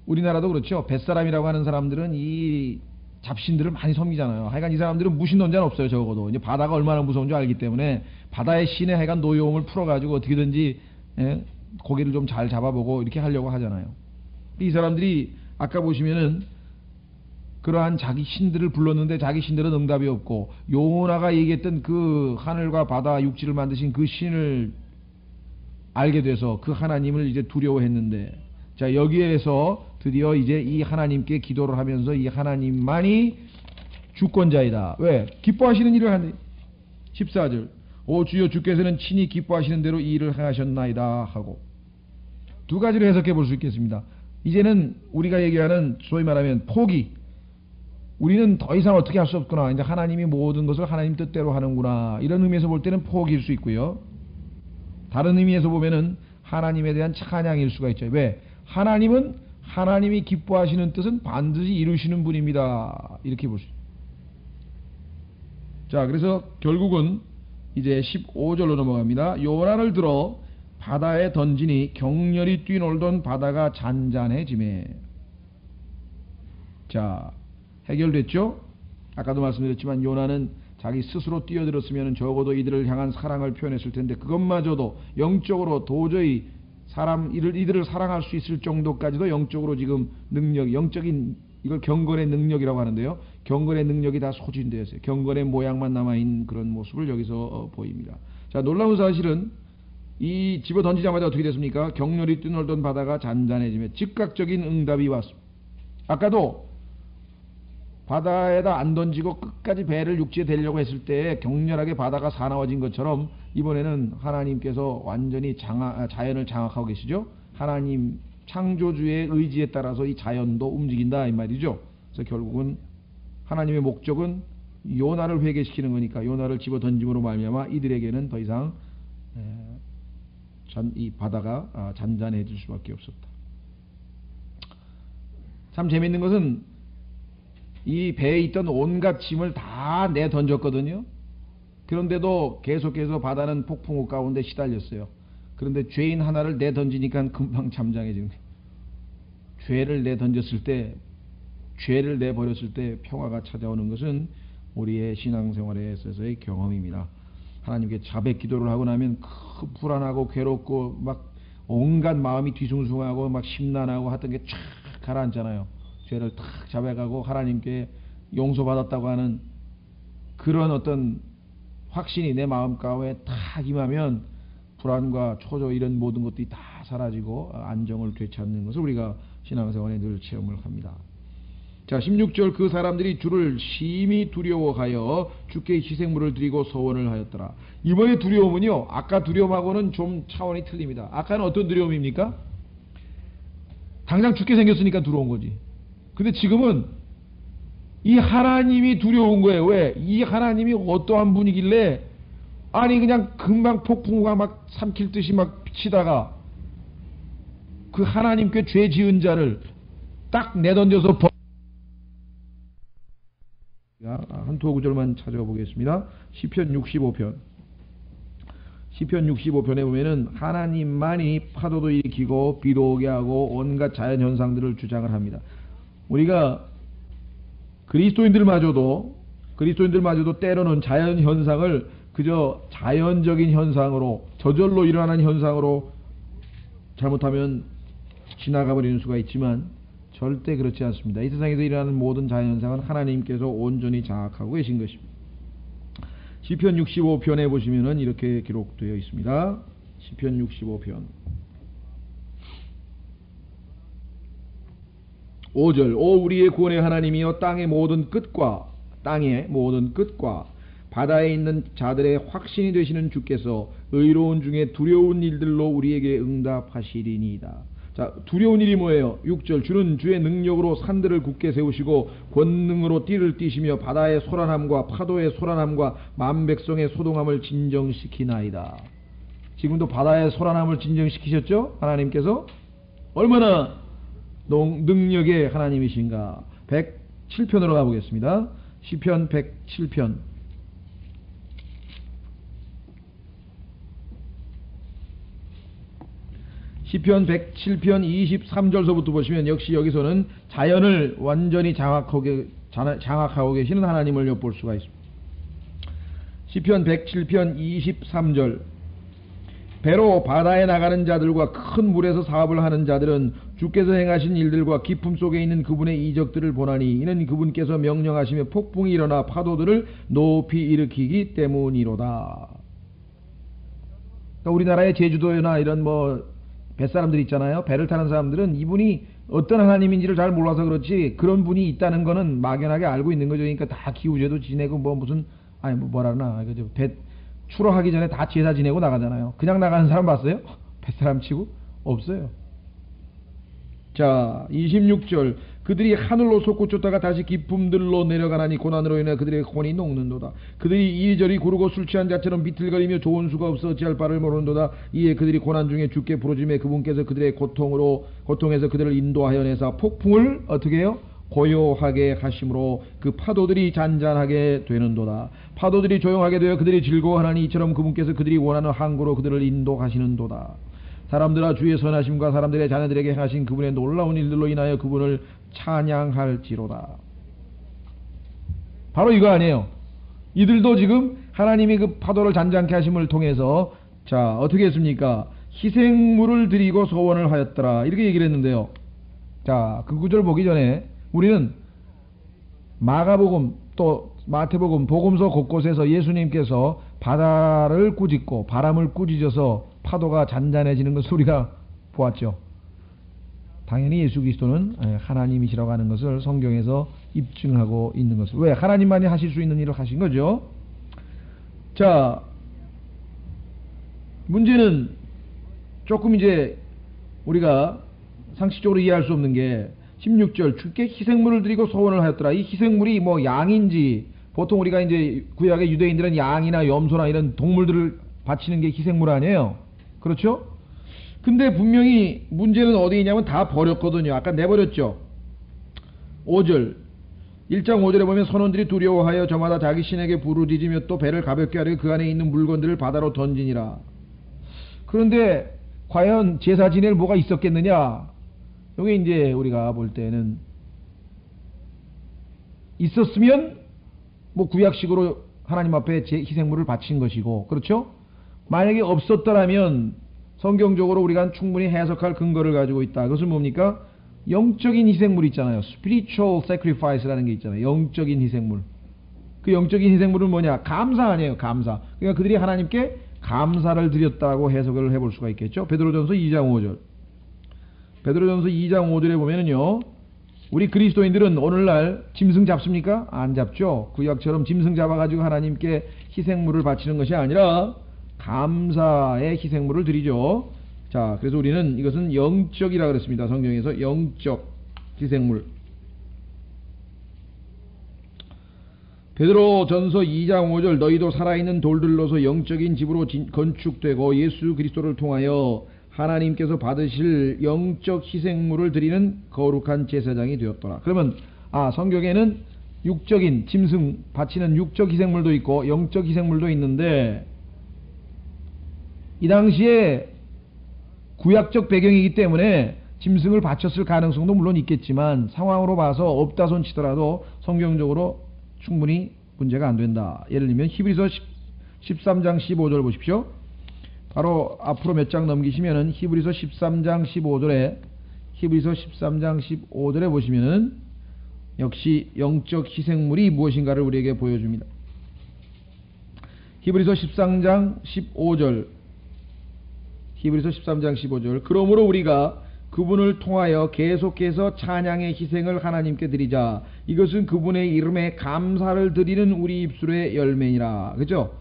우리나라도 그렇죠. 벳사람이라고 하는 사람들은 이 잡신들을 많이 섬기잖아요. 하여간 이 사람들은 무신론자는 없어요. 적어도 이제 바다가 얼마나 무서운 줄 알기 때문에 바다의 신의 하여간 노여움을 풀어가지고 어떻게든지 고기를 좀 잘 잡아보고 이렇게 하려고 하잖아요. 이 사람들이 아까 보시면은 그러한 자기 신들을 불렀는데 자기 신들은 응답이 없고 요나가 얘기했던 그 하늘과 바다 육지를 만드신 그 신을 알게 돼서 그 하나님을 이제 두려워했는데, 자 여기에서 드디어 이제 이 하나님께 기도를 하면서 이 하나님만이 주권자이다. 왜? 기뻐하시는 일을 하는데 14절 오 주여 주께서는 친히 기뻐하시는 대로 이 일을 행하셨나이다 하고 두 가지로 해석해 볼 수 있겠습니다. 이제는 우리가 얘기하는 소위 말하면 포기, 우리는 더 이상 어떻게 할 수 없구나, 이제 하나님이 모든 것을 하나님 뜻대로 하는구나, 이런 의미에서 볼 때는 포기일 수 있고요. 다른 의미에서 보면은 하나님에 대한 찬양일 수가 있죠. 왜? 하나님은 하나님이 기뻐하시는 뜻은 반드시 이루시는 분입니다. 이렇게 볼 수 있어요. 자, 그래서 결국은 이제 15절로 넘어갑니다. 요나를 들어 바다에 던지니 격렬히 뛰놀던 바다가 잔잔해지매. 자, 해결됐죠? 아까도 말씀드렸지만 요나는 자기 스스로 뛰어들었으면 적어도 이들을 향한 사랑을 표현했을 텐데 그것마저도 영적으로 도저히 이들을 사랑할 수 있을 정도까지도 영적으로 지금 영적인 이걸 경건의 능력이라고 하는데요. 경건의 능력이 다 소진되어 있어요. 경건의 모양만 남아있는 그런 모습을 여기서 보입니다. 자, 놀라운 사실은 이 집어 던지자마자 어떻게 됐습니까? 격렬히 뛰놀던 바다가 잔잔해지며 즉각적인 응답이 왔습니다. 아까도 바다에다 안 던지고 끝까지 배를 육지에 대려고 했을 때 격렬하게 바다가 사나워진 것처럼 이번에는 하나님께서 완전히 자연을 장악하고 계시죠. 하나님 창조주의 의지에 따라서 이 자연도 움직인다 이 말이죠. 그래서 결국은 하나님의 목적은 요나를 회개시키는 거니까 요나를 집어 던짐으로 말미암아 이들에게는 더 이상 이 바다가 잔잔해질 수밖에 없었다. 참 재밌는 것은 이 배에 있던 온갖 짐을 다 내던졌거든요. 그런데도 계속해서 바다는 폭풍우 가운데 시달렸어요. 그런데 죄인 하나를 내던지니까 금방 잠잠해지는 거예요. 죄를 내던졌을 때, 죄를 내버렸을 때 평화가 찾아오는 것은 우리의 신앙생활에 있어서의 경험입니다. 하나님께 자백 기도를 하고 나면 불안하고 괴롭고 막 온갖 마음이 뒤숭숭하고 막 심란하고 하던 게 쫙 가라앉잖아요. 죄를 탁 자백하고 하나님께 용서받았다고 하는 그런 어떤 확신이 내 마음 가운데 탁 임하면 불안과 초조 이런 모든 것들이 다 사라지고 안정을 되찾는 것을 우리가 신앙생활에 늘 체험을 합니다. 자, 16절 그 사람들이 주를 심히 두려워하여 주께 희생물을 드리고 서원을 하였더라. 이번에 두려움은요, 아까 두려움하고는 좀 차원이 틀립니다. 아까는 어떤 두려움입니까? 당장 죽게 생겼으니까 두려운 거지. 근데 지금은 이 하나님이 두려운 거예요. 왜? 이 하나님이 어떠한 분이길래 아니 그냥 금방 폭풍우가 막 삼킬 듯이 막 치다가 그 하나님께 죄 지은 자를 딱 내던져서 한 두 구절만 찾아보겠습니다. 시편 65편. 시편 65편에 보면은 하나님만이 파도도 일으키고 비도 오게 하고 온갖 자연 현상들을 주장을 합니다. 우리가 그리스도인들마저도 때로는 자연 현상을 그저 자연적인 현상으로 저절로 일어나는 현상으로 잘못하면 지나가 버리는 수가 있지만 절대 그렇지 않습니다. 이 세상에서 일어나는 모든 자연현상은 하나님께서 온전히 장악하고 계신 것입니다. 시편 65편에 보시면은 이렇게 기록되어 있습니다. 시편 65편 5절 오 우리의 구원의 하나님이여 땅의 모든 끝과 바다에 있는 자들의 확신이 되시는 주께서 의로운 중에 두려운 일들로 우리에게 응답하시리니이다. 자, 두려운 일이 뭐예요? 6절 주는 주의 능력으로 산들을 굳게 세우시고 권능으로 띠를 띠시며 바다의 소란함과 파도의 소란함과 만백성의 소동함을 진정시키나이다. 지금도 바다의 소란함을 진정시키셨죠? 하나님께서 얼마나 능력의 하나님이신가. 107편으로 가보겠습니다. 시편 107편 시편 107편 23절서부터 보시면 역시 여기서는 자연을 완전히 장악하고 계시는 하나님을 엿볼 수가 있습니다. 시편 107편 23절 배로 바다에 나가는 자들과 큰 물에서 사업을 하는 자들은 주께서 행하신 일들과 기품 속에 있는 그분의 이적들을 보나니 이는 그분께서 명령하시며 폭풍이 일어나 파도들을 높이 일으키기 때문이로다. 그러니까 우리나라의 제주도나 이런 뱃사람들 있잖아요. 배를 타는 사람들은 이분이 어떤 하나님인지를 잘 몰라서 그렇지 그런 분이 있다는 거는 막연하게 알고 있는 거죠. 그러니까 다 기우제도 지내고 배 출어하기 전에 다 제사 지내고 나가잖아요. 그냥 나가는 사람 봤어요? 뱃사람 치고? 없어요. 자, 26절 그들이 하늘로 솟구쳤다가 다시 기품들로 내려가나니 고난으로 인해 그들의 혼이 녹는도다. 그들이 이리저리 구르고 술 취한 자처럼 비틀거리며 좋은 수가 없어 어찌할 바를 모르는도다. 이에 그들이 고난 중에 주께 부르짖으며 그분께서 그들의 고통에서 그들을 인도하여 내사 폭풍을 어떻게 해요? 고요하게 하심으로 그 파도들이 잔잔하게 되는도다. 파도들이 조용하게 되어 그들이 즐거워하나니 이처럼 그분께서 그들이 원하는 항구로 그들을 인도하시는도다. 사람들아 주의 선하심과 사람들의 자녀들에게 행하신 그분의 놀라운 일들로 인하여 그분을 찬양할지로다. 바로 이거 아니에요. 이들도 지금 하나님이 그 파도를 잔잔케 하심을 통해서 자 어떻게 했습니까? 희생물을 드리고 소원을 하였더라 이렇게 얘기를 했는데요. 자, 그 구절 보기 전에 우리는 마가복음 또 마태복음 복음서 곳곳에서 예수님께서 바다를 꾸짖고 바람을 꾸짖어서 파도가 잔잔해지는 것을 우리가 보았죠. 당연히 예수 그리스도는 하나님이시라고 하는 것을 성경에서 입증하고 있는 것을. 왜? 하나님만이 하실 수 있는 일을 하신 거죠. 자, 문제는 조금 이제 우리가 상식적으로 이해할 수 없는 게 16절 주께 희생물을 드리고 소원을 하였더라. 이 희생물이 양인지 보통 우리가 이제 구약의 유대인들은 양이나 염소나 이런 동물들을 바치는 게 희생물 아니에요. 그렇죠? 근데 분명히 문제는 어디 있냐면 다 버렸거든요. 아까 내버렸죠. 5절 1장 5절에 보면 선원들이 두려워하여 저마다 자기 신에게 부르짖으며 또 배를 가볍게 하려 그 안에 있는 물건들을 바다로 던지니라. 그런데 과연 제사 지낼 뭐가 있었겠느냐? 여기 이제 우리가 볼 때는 있었으면 뭐 구약식으로 하나님 앞에 희생물을 바친 것이고, 그렇죠? 만약에 없었더라면 성경적으로 우리가 충분히 해석할 근거를 가지고 있다. 그것은 뭡니까? 영적인 희생물 있잖아요. spiritual sacrifice라는 게 있잖아요. 영적인 희생물. 그 영적인 희생물은 뭐냐? 감사 아니에요. 감사. 그러니까 그들이 하나님께 감사를 드렸다고 해석을 해볼 수가 있겠죠. 베드로전서 2장 5절. 베드로전서 2장 5절에 보면은요, 우리 그리스도인들은 오늘날 짐승 잡습니까? 안 잡죠. 구약처럼 짐승 잡아가지고 하나님께 희생물을 바치는 것이 아니라 감사의 희생물을 드리죠. 자, 그래서 우리는 이것은 영적이라 그랬습니다. 성경에서 영적 희생물. 베드로전서 2장 5절 너희도 살아있는 돌들로서 영적인 집으로 건축되고 예수 그리스도를 통하여 하나님께서 받으실 영적 희생물을 드리는 거룩한 제사장이 되었더라. 그러면 성경에는 육적인 짐승 바치는 육적 희생물도 있고 영적 희생물도 있는데, 이 당시에 구약적 배경이기 때문에 짐승을 바쳤을 가능성도 물론 있겠지만 상황으로 봐서 없다 손 치더라도 성경적으로 충분히 문제가 안 된다. 예를 들면 히브리서 13장 15절 보십시오. 바로 앞으로 몇 장 넘기시면은 히브리서 13장 15절에 보시면은 역시 영적 희생물이 무엇인가를 우리에게 보여줍니다. 히브리서 13장 15절. 그러므로 우리가 그분을 통하여 계속해서 찬양의 희생을 하나님께 드리자. 이것은 그분의 이름에 감사를 드리는 우리 입술의 열매니라. 그죠?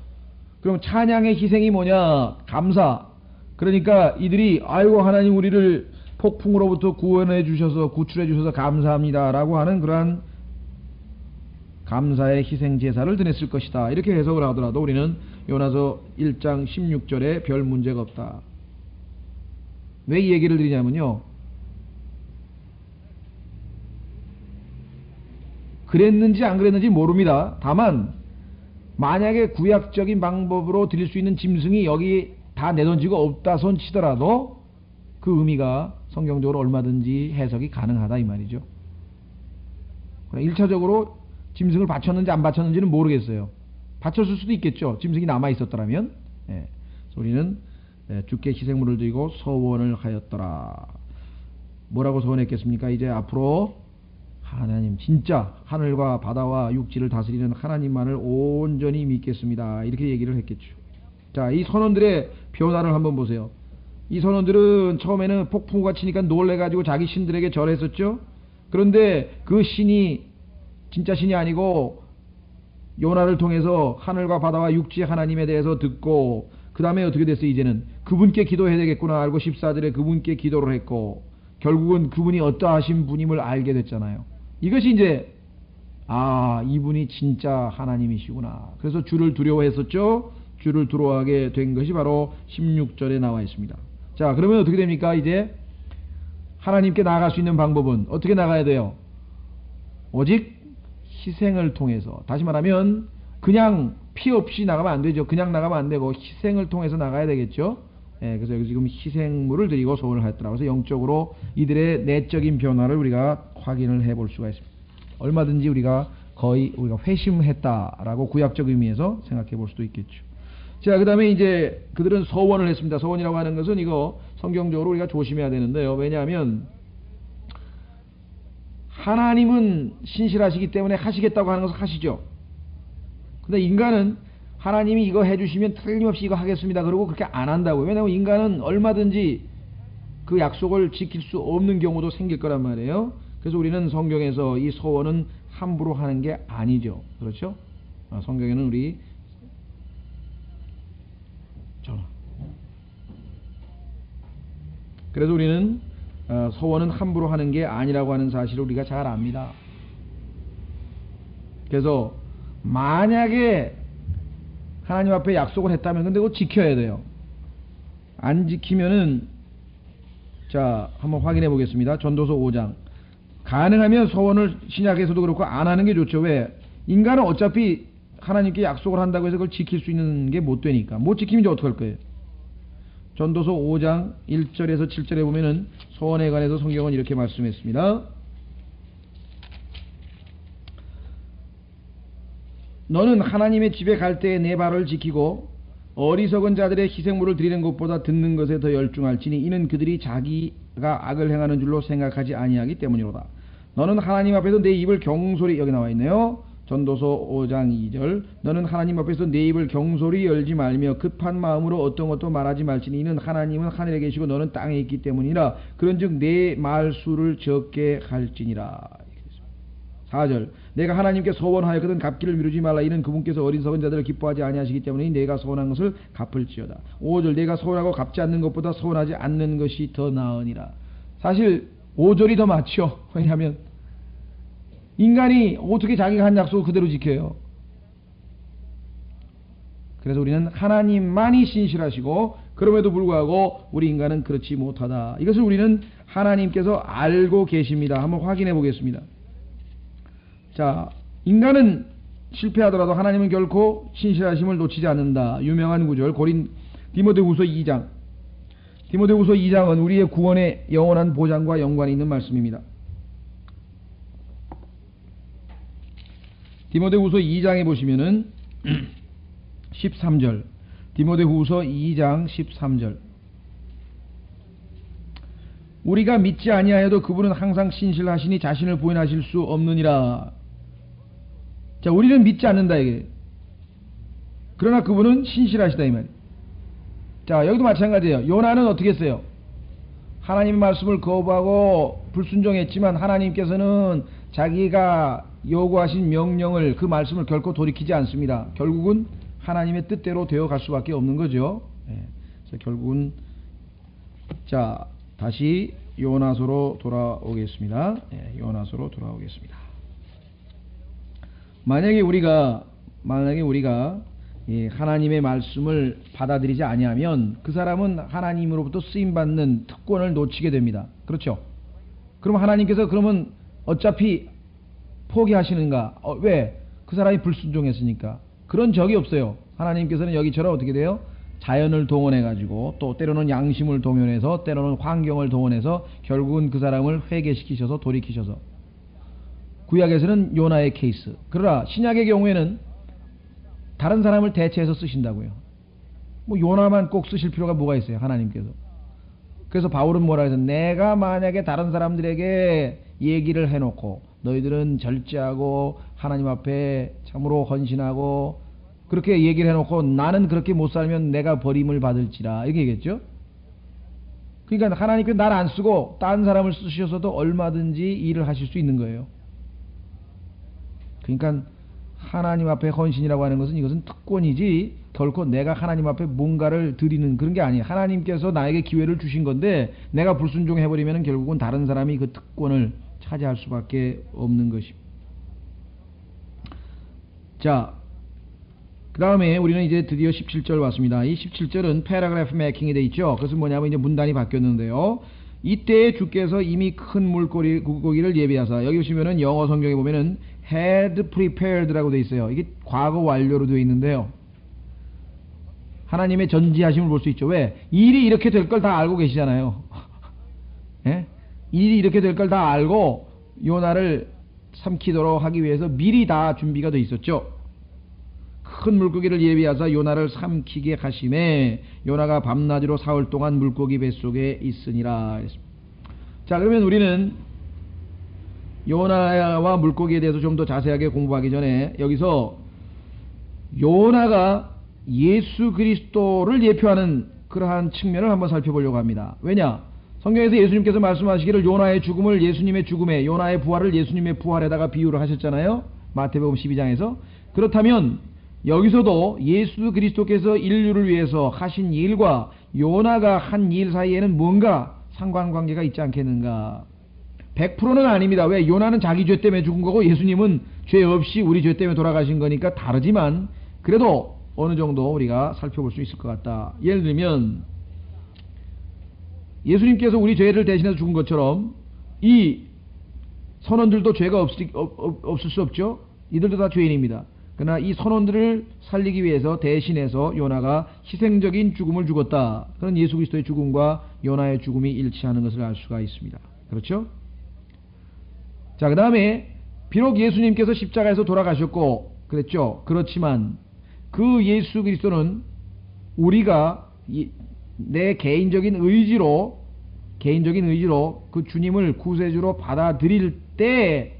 그럼 찬양의 희생이 뭐냐? 감사. 그러니까 이들이 아이고 하나님 우리를 폭풍으로부터 구원해 주셔서 구출해 주셔서 감사합니다 라고 하는 그러한 감사의 희생 제사를 드렸을 것이다. 이렇게 해석을 하더라도 우리는 요나서 1장 16절에 별 문제가 없다. 왜 이 얘기를 드리냐면요, 그랬는지 안 그랬는지 모릅니다. 다만 만약에 구약적인 방법으로 드릴 수 있는 짐승이 여기 다 내던지고 없다 손 치더라도 그 의미가 성경적으로 얼마든지 해석이 가능하다 이 말이죠. 1차적으로 짐승을 바쳤는지 안 바쳤는지는 모르겠어요. 바쳤을 수도 있겠죠. 짐승이 남아 있었더라면. 그래서 우리는 주께 희생물을 드리고 서원을 하였더라. 뭐라고 서원했겠습니까? 이제 앞으로 하나님 진짜 하늘과 바다와 육지를 다스리는 하나님만을 온전히 믿겠습니다. 이렇게 얘기를 했겠죠. 자, 이 선원들의 변화를 한번 보세요. 이 선원들은 처음에는 폭풍우가 치니까 놀래가지고 자기 신들에게 절했었죠. 그런데 그 신이 진짜 신이 아니고 요나를 통해서 하늘과 바다와 육지 하나님에 대해서 듣고, 그 다음에 어떻게 됐어요? 이제는 그분께 기도해야 되겠구나 알고 14절에 그분께 기도를 했고, 결국은 그분이 어떠하신 분임을 알게 됐잖아요. 이것이 이제 이분이 진짜 하나님이시구나. 그래서 주를 두려워했었죠. 주를 두려워하게 된 것이 바로 16절에 나와 있습니다. 자, 그러면 어떻게 됩니까? 이제 하나님께 나아갈 수 있는 방법은 어떻게 나가야 돼요? 오직 희생을 통해서. 다시 말하면 그냥 피 없이 나가면 안 되죠. 그냥 나가면 안 되고 희생을 통해서 나가야 되겠죠. 그래서 여기 지금 희생물을 드리고 소원을 하였더라. 그래서 영적으로 이들의 내적인 변화를 우리가 확인을 해볼 수가 있습니다. 얼마든지 우리가 회심했다라고 구약적 의미에서 생각해 볼 수도 있겠죠. 자, 그 다음에 이제 그들은 서원을 했습니다. 서원이라고 하는 것은 이거 성경적으로 우리가 조심해야 되는데요. 왜냐하면 하나님은 신실하시기 때문에 하시겠다고 하는 것을 하시죠. 근데 인간은 하나님이 이거 해주시면 틀림없이 이거 하겠습니다 그러고 그렇게 안 한다고요. 왜냐하면 인간은 얼마든지 그 약속을 지킬 수 없는 경우도 생길 거란 말이에요. 그래서 우리는 성경에서 이 서원은 함부로 하는 게 아니죠. 그렇죠? 성경에는 우리 그래서 우리는 서원은 함부로 하는 게 아니라고 하는 사실을 우리가 잘 압니다. 그래서 만약에 하나님 앞에 약속을 했다면 근데 그거 지켜야 돼요. 안 지키면은 자, 한번 확인해 보겠습니다. 전도서 5장 가능하면 소원을 신약에서도 그렇고 안 하는 게 좋죠. 왜? 인간은 어차피 하나님께 약속을 한다고 해서 그걸 지킬 수 있는 게 못 되니까. 못 지키면 이제 어떡할 거예요? 전도서 5장 1절에서 7절에 보면은 소원에 관해서 성경은 이렇게 말씀했습니다. 너는 하나님의 집에 갈 때에 내 발을 지키고 어리석은 자들의 희생물을 드리는 것보다 듣는 것에 더 열중할지니 이는 그들이 자기가 악을 행하는 줄로 생각하지 아니하기 때문이로다. 너는 하나님 앞에서 내 입을 경솔히, 여기 나와 있네요. 전도서 5장 2절. 너는 하나님 앞에서 내 입을 경솔히 열지 말며 급한 마음으로 어떤 것도 말하지 말지니 이는 하나님은 하늘에 계시고 너는 땅에 있기 때문이라. 그런즉 내 말수를 적게 할지니라. 4절. 내가 하나님께 소원하였거든 갚기를 미루지 말라. 이는 그분께서 어리석은 자들을 기뻐하지 아니하시기 때문에 내가 소원한 것을 갚을지어다. 5절. 내가 소원하고 갚지 않는 것보다 소원하지 않는 것이 더 나으니라. 사실 5절이 더 맞죠. 왜냐하면 인간이 어떻게 자기가 한 약속을 그대로 지켜요? 그래서 우리는 하나님만이 신실하시고 그럼에도 불구하고 우리 인간은 그렇지 못하다. 이것을 우리는 하나님께서 알고 계십니다. 한번 확인해 보겠습니다. 자, 인간은 실패하더라도 하나님은 결코 신실하심을 놓치지 않는다. 유명한 구절 디모데후서 2장. 디모데후서 2장은 우리의 구원의 영원한 보장과 연관이 있는 말씀입니다. 디모데후서 2장에 보시면은 13절. 디모데후서 2장 13절. 우리가 믿지 아니하여도 그분은 항상 신실하시니 자신을 부인하실 수 없느니라. 자, 우리는 믿지 않는다 이게. 그러나 그분은 신실하시다 이 말이에요. 자, 여기도 마찬가지예요. 요나는 어떻게 했어요? 하나님의 말씀을 거부하고 불순종했지만 하나님께서는 자기가 요구하신 명령을, 그 말씀을 결코 돌이키지 않습니다. 결국은 하나님의 뜻대로 되어갈 수밖에 없는 거죠. 그래서 결국은 자, 다시 요나서로 돌아오겠습니다. 요나서로 돌아오겠습니다. 만약에 우리가 하나님의 말씀을 받아들이지 아니하면 그 사람은 하나님으로부터 쓰임받는 특권을 놓치게 됩니다. 그렇죠? 그럼 하나님께서 그러면 어차피 포기하시는가? 왜? 그 사람이 불순종했으니까. 그런 적이 없어요. 하나님께서는 여기처럼 어떻게 돼요? 자연을 동원해가지고 또 때로는 양심을 동원해서 때로는 환경을 동원해서 결국은 그 사람을 회개시키셔서 돌이키셔서. 구약에서는 요나의 케이스. 그러나 신약의 경우에는 다른 사람을 대체해서 쓰신다고요. 뭐 요나만 꼭 쓰실 필요가 뭐가 있어요? 하나님께서. 그래서 바울은 뭐라 해서 내가 만약에 다른 사람들에게 얘기를 해놓고 너희들은 절제하고 하나님 앞에 참으로 헌신하고 그렇게 얘기를 해놓고 나는 그렇게 못 살면 내가 버림을 받을지라 이렇게 얘기했죠. 그러니까 하나님께서 나를 안 쓰고 딴 사람을 쓰셔서도 얼마든지 일을 하실 수 있는 거예요. 그러니까 하나님 앞에 헌신이라고 하는 것은 이것은 특권이지 결코 내가 하나님 앞에 뭔가를 드리는 그런 게 아니에요. 하나님께서 나에게 기회를 주신 건데 내가 불순종해버리면 결국은 다른 사람이 그 특권을 차지할 수밖에 없는 것입니다. 자, 그 다음에 우리는 이제 드디어 17절 왔습니다. 이 17절은 패러그래프 매킹이 되어 있죠. 그것은 뭐냐면 이제 문단이 바뀌었는데요. 이때 주께서 이미 큰 물고기를 예비하사, 여기 보시면은 영어 성경에 보면은 had prepared라고 되어 있어요. 이게 과거 완료로 되어 있는데요. 하나님의 전지하심을 볼 수 있죠. 왜? 일이 이렇게 될 걸 다 알고 계시잖아요. 예? 일이 이렇게 될 걸 다 알고 요나를 삼키도록 하기 위해서 미리 다 준비가 되어 있었죠. 큰 물고기를 예비하사 요나를 삼키게 하심에 요나가 밤낮으로 사흘 동안 물고기 뱃속에 있으니라. 자, 그러면 우리는 요나와 물고기에 대해서 좀 더 자세하게 공부하기 전에 여기서 요나가 예수 그리스도를 예표하는 그러한 측면을 한번 살펴보려고 합니다. 왜냐? 성경에서 예수님께서 말씀하시기를 요나의 죽음을 예수님의 죽음에, 요나의 부활을 예수님의 부활에다가 비유를 하셨잖아요. 마태복음 12장에서. 그렇다면 여기서도 예수 그리스도께서 인류를 위해서 하신 일과 요나가 한 일 사이에는 뭔가 상관관계가 있지 않겠는가? 100%는 아닙니다. 왜? 요나는 자기 죄 때문에 죽은 거고 예수님은 죄 없이 우리 죄 때문에 돌아가신 거니까 다르지만 그래도 어느 정도 우리가 살펴볼 수 있을 것 같다. 예를 들면 예수님께서 우리 죄를 대신해서 죽은 것처럼 이 선원들도 죄가 없을 수 없죠. 이들도 다 죄인입니다. 그러나 이 선원들을 살리기 위해서 대신해서 요나가 희생적인 죽음을 죽었다. 그런 예수 그리스도의 죽음과 요나의 죽음이 일치하는 것을 알 수가 있습니다. 그렇죠? 자, 그 다음에 비록 예수님께서 십자가에서 돌아가셨고 그랬죠. 그렇지만 그 예수 그리스도는 우리가 내 개인적인 의지로 그 주님을 구세주로 받아들일 때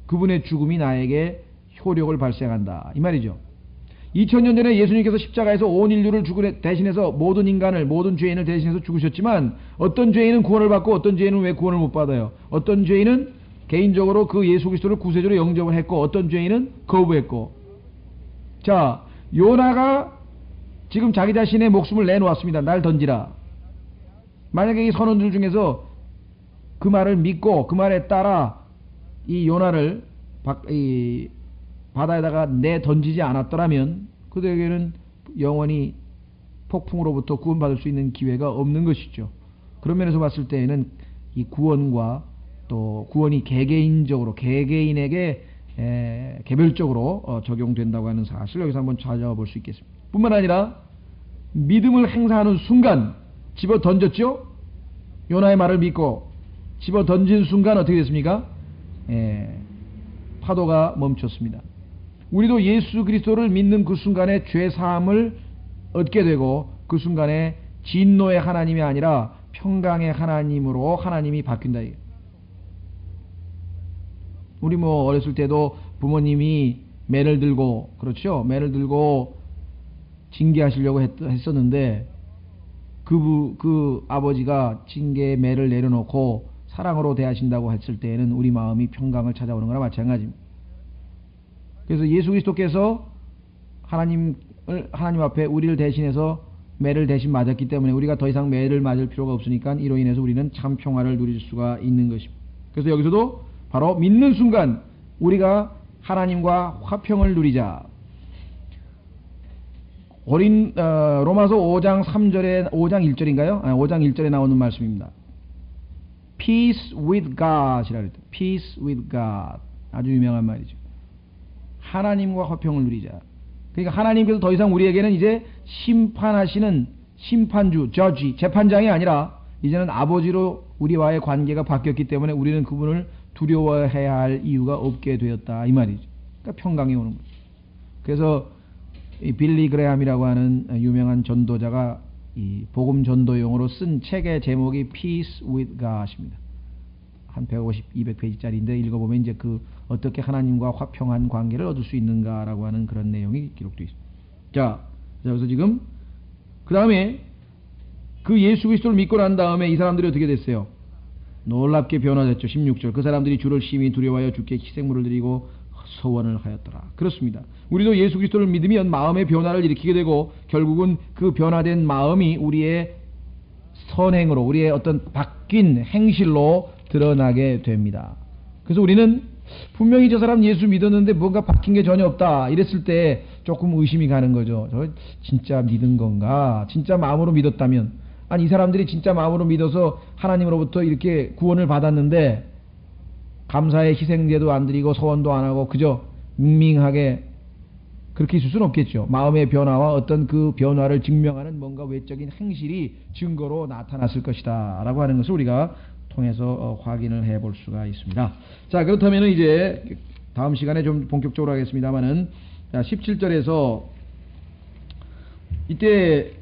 그분의 죽음이 나에게 효력을 발생한다. 이 말이죠. 2000년 전에 예수님께서 십자가에서 온 인류를 대신해서 모든 인간을, 모든 죄인을 대신해서 죽으셨지만 어떤 죄인은 구원을 받고 어떤 죄인은 왜 구원을 못 받아요? 어떤 죄인은 개인적으로 그 예수 그리스도를 구세주로 영접을 했고 어떤 죄인은 거부했고. 자, 요나가 지금 자기 자신의 목숨을 내놓았습니다. 날 던지라. 만약에 이 선원들 중에서 그 말을 믿고 그 말에 따라 이 요나를 바다에다가 내 던지지 않았더라면 그들에게는 영원히 폭풍으로부터 구원받을 수 있는 기회가 없는 것이죠. 그런 면에서 봤을 때에는 이 구원과 또 구원이 개개인적으로 개개인에게 개별적으로 적용된다고 하는 사실을 여기서 한번 찾아볼 수 있겠습니다. 뿐만 아니라 믿음을 행사하는 순간 집어 던졌죠. 요나의 말을 믿고 집어 던진 순간 어떻게 됐습니까? 파도가 멈췄습니다. 우리도 예수 그리스도를 믿는 그 순간에 죄 사함을 얻게 되고 그 순간에 진노의 하나님이 아니라 평강의 하나님으로 하나님이 바뀐다. 우리 뭐 어렸을 때도 부모님이 매를 들고 그렇죠. 매를 들고 징계하시려고 했었는데 그 아버지가 징계의 매를 내려놓고 사랑으로 대하신다고 했을 때에는 우리 마음이 평강을 찾아오는 거나 마찬가지입니다. 그래서 예수 그리스도께서 하나님 앞에 우리를 대신해서 매를 대신 맞았기 때문에 우리가 더 이상 매를 맞을 필요가 없으니까 이로 인해서 우리는 참 평화를 누릴 수가 있는 것입니다. 그래서 여기서도 바로 믿는 순간 우리가 하나님과 화평을 누리자. 로마서 5장 3절에 5장 1절인가요? 5장 1절에 나오는 말씀입니다. Peace with God 이라 그랬죠. Peace with God. 아주 유명한 말이죠. 하나님과 화평을 누리자. 그러니까 하나님께서 더 이상 우리에게는 이제 심판하시는 심판주, 저지, 재판장이 아니라 이제는 아버지로 우리와의 관계가 바뀌었기 때문에 우리는 그분을 두려워해야 할 이유가 없게 되었다. 이 말이죠. 그러니까 평강이 오는 거죠. 그래서 이 빌리 그레함이라고 하는 유명한 전도자가 이 복음 전도용으로 쓴 책의 제목이 Peace with God입니다. 한 150, 200페이지짜리인데 읽어보면 이제 그 어떻게 하나님과 화평한 관계를 얻을 수 있는가라고 하는 그런 내용이 기록되어 있습니다. 자, 그래서 지금 그 다음에 그 예수 그리스도를 믿고 난 다음에 이 사람들이 어떻게 됐어요? 놀랍게 변화됐죠. 16절. 그 사람들이 주를 심히 두려워하여 주께 희생물을 드리고 소원을 하였더라. 그렇습니다. 우리도 예수 그리스도를 믿으면 마음의 변화를 일으키게 되고 결국은 그 변화된 마음이 우리의 선행으로 우리의 어떤 바뀐 행실로 드러나게 됩니다. 그래서 우리는 분명히 저 사람 예수 믿었는데 뭔가 바뀐 게 전혀 없다 이랬을 때 조금 의심이 가는 거죠. 저 진짜 믿은 건가? 진짜 마음으로 믿었다면 아니 이 사람들이 진짜 마음으로 믿어서 하나님으로부터 이렇게 구원을 받았는데 감사의 희생제도 안 드리고 소원도 안 하고 그저 밍밍하게 그렇게 있을 수는 없겠죠. 마음의 변화와 어떤 그 변화를 증명하는 뭔가 외적인 행실이 증거로 나타났을 것이다 라고 하는 것을 우리가 통해서 확인을 해볼 수가 있습니다. 자, 그렇다면 이제 다음 시간에 좀 본격적으로 하겠습니다만은 17절에서 이때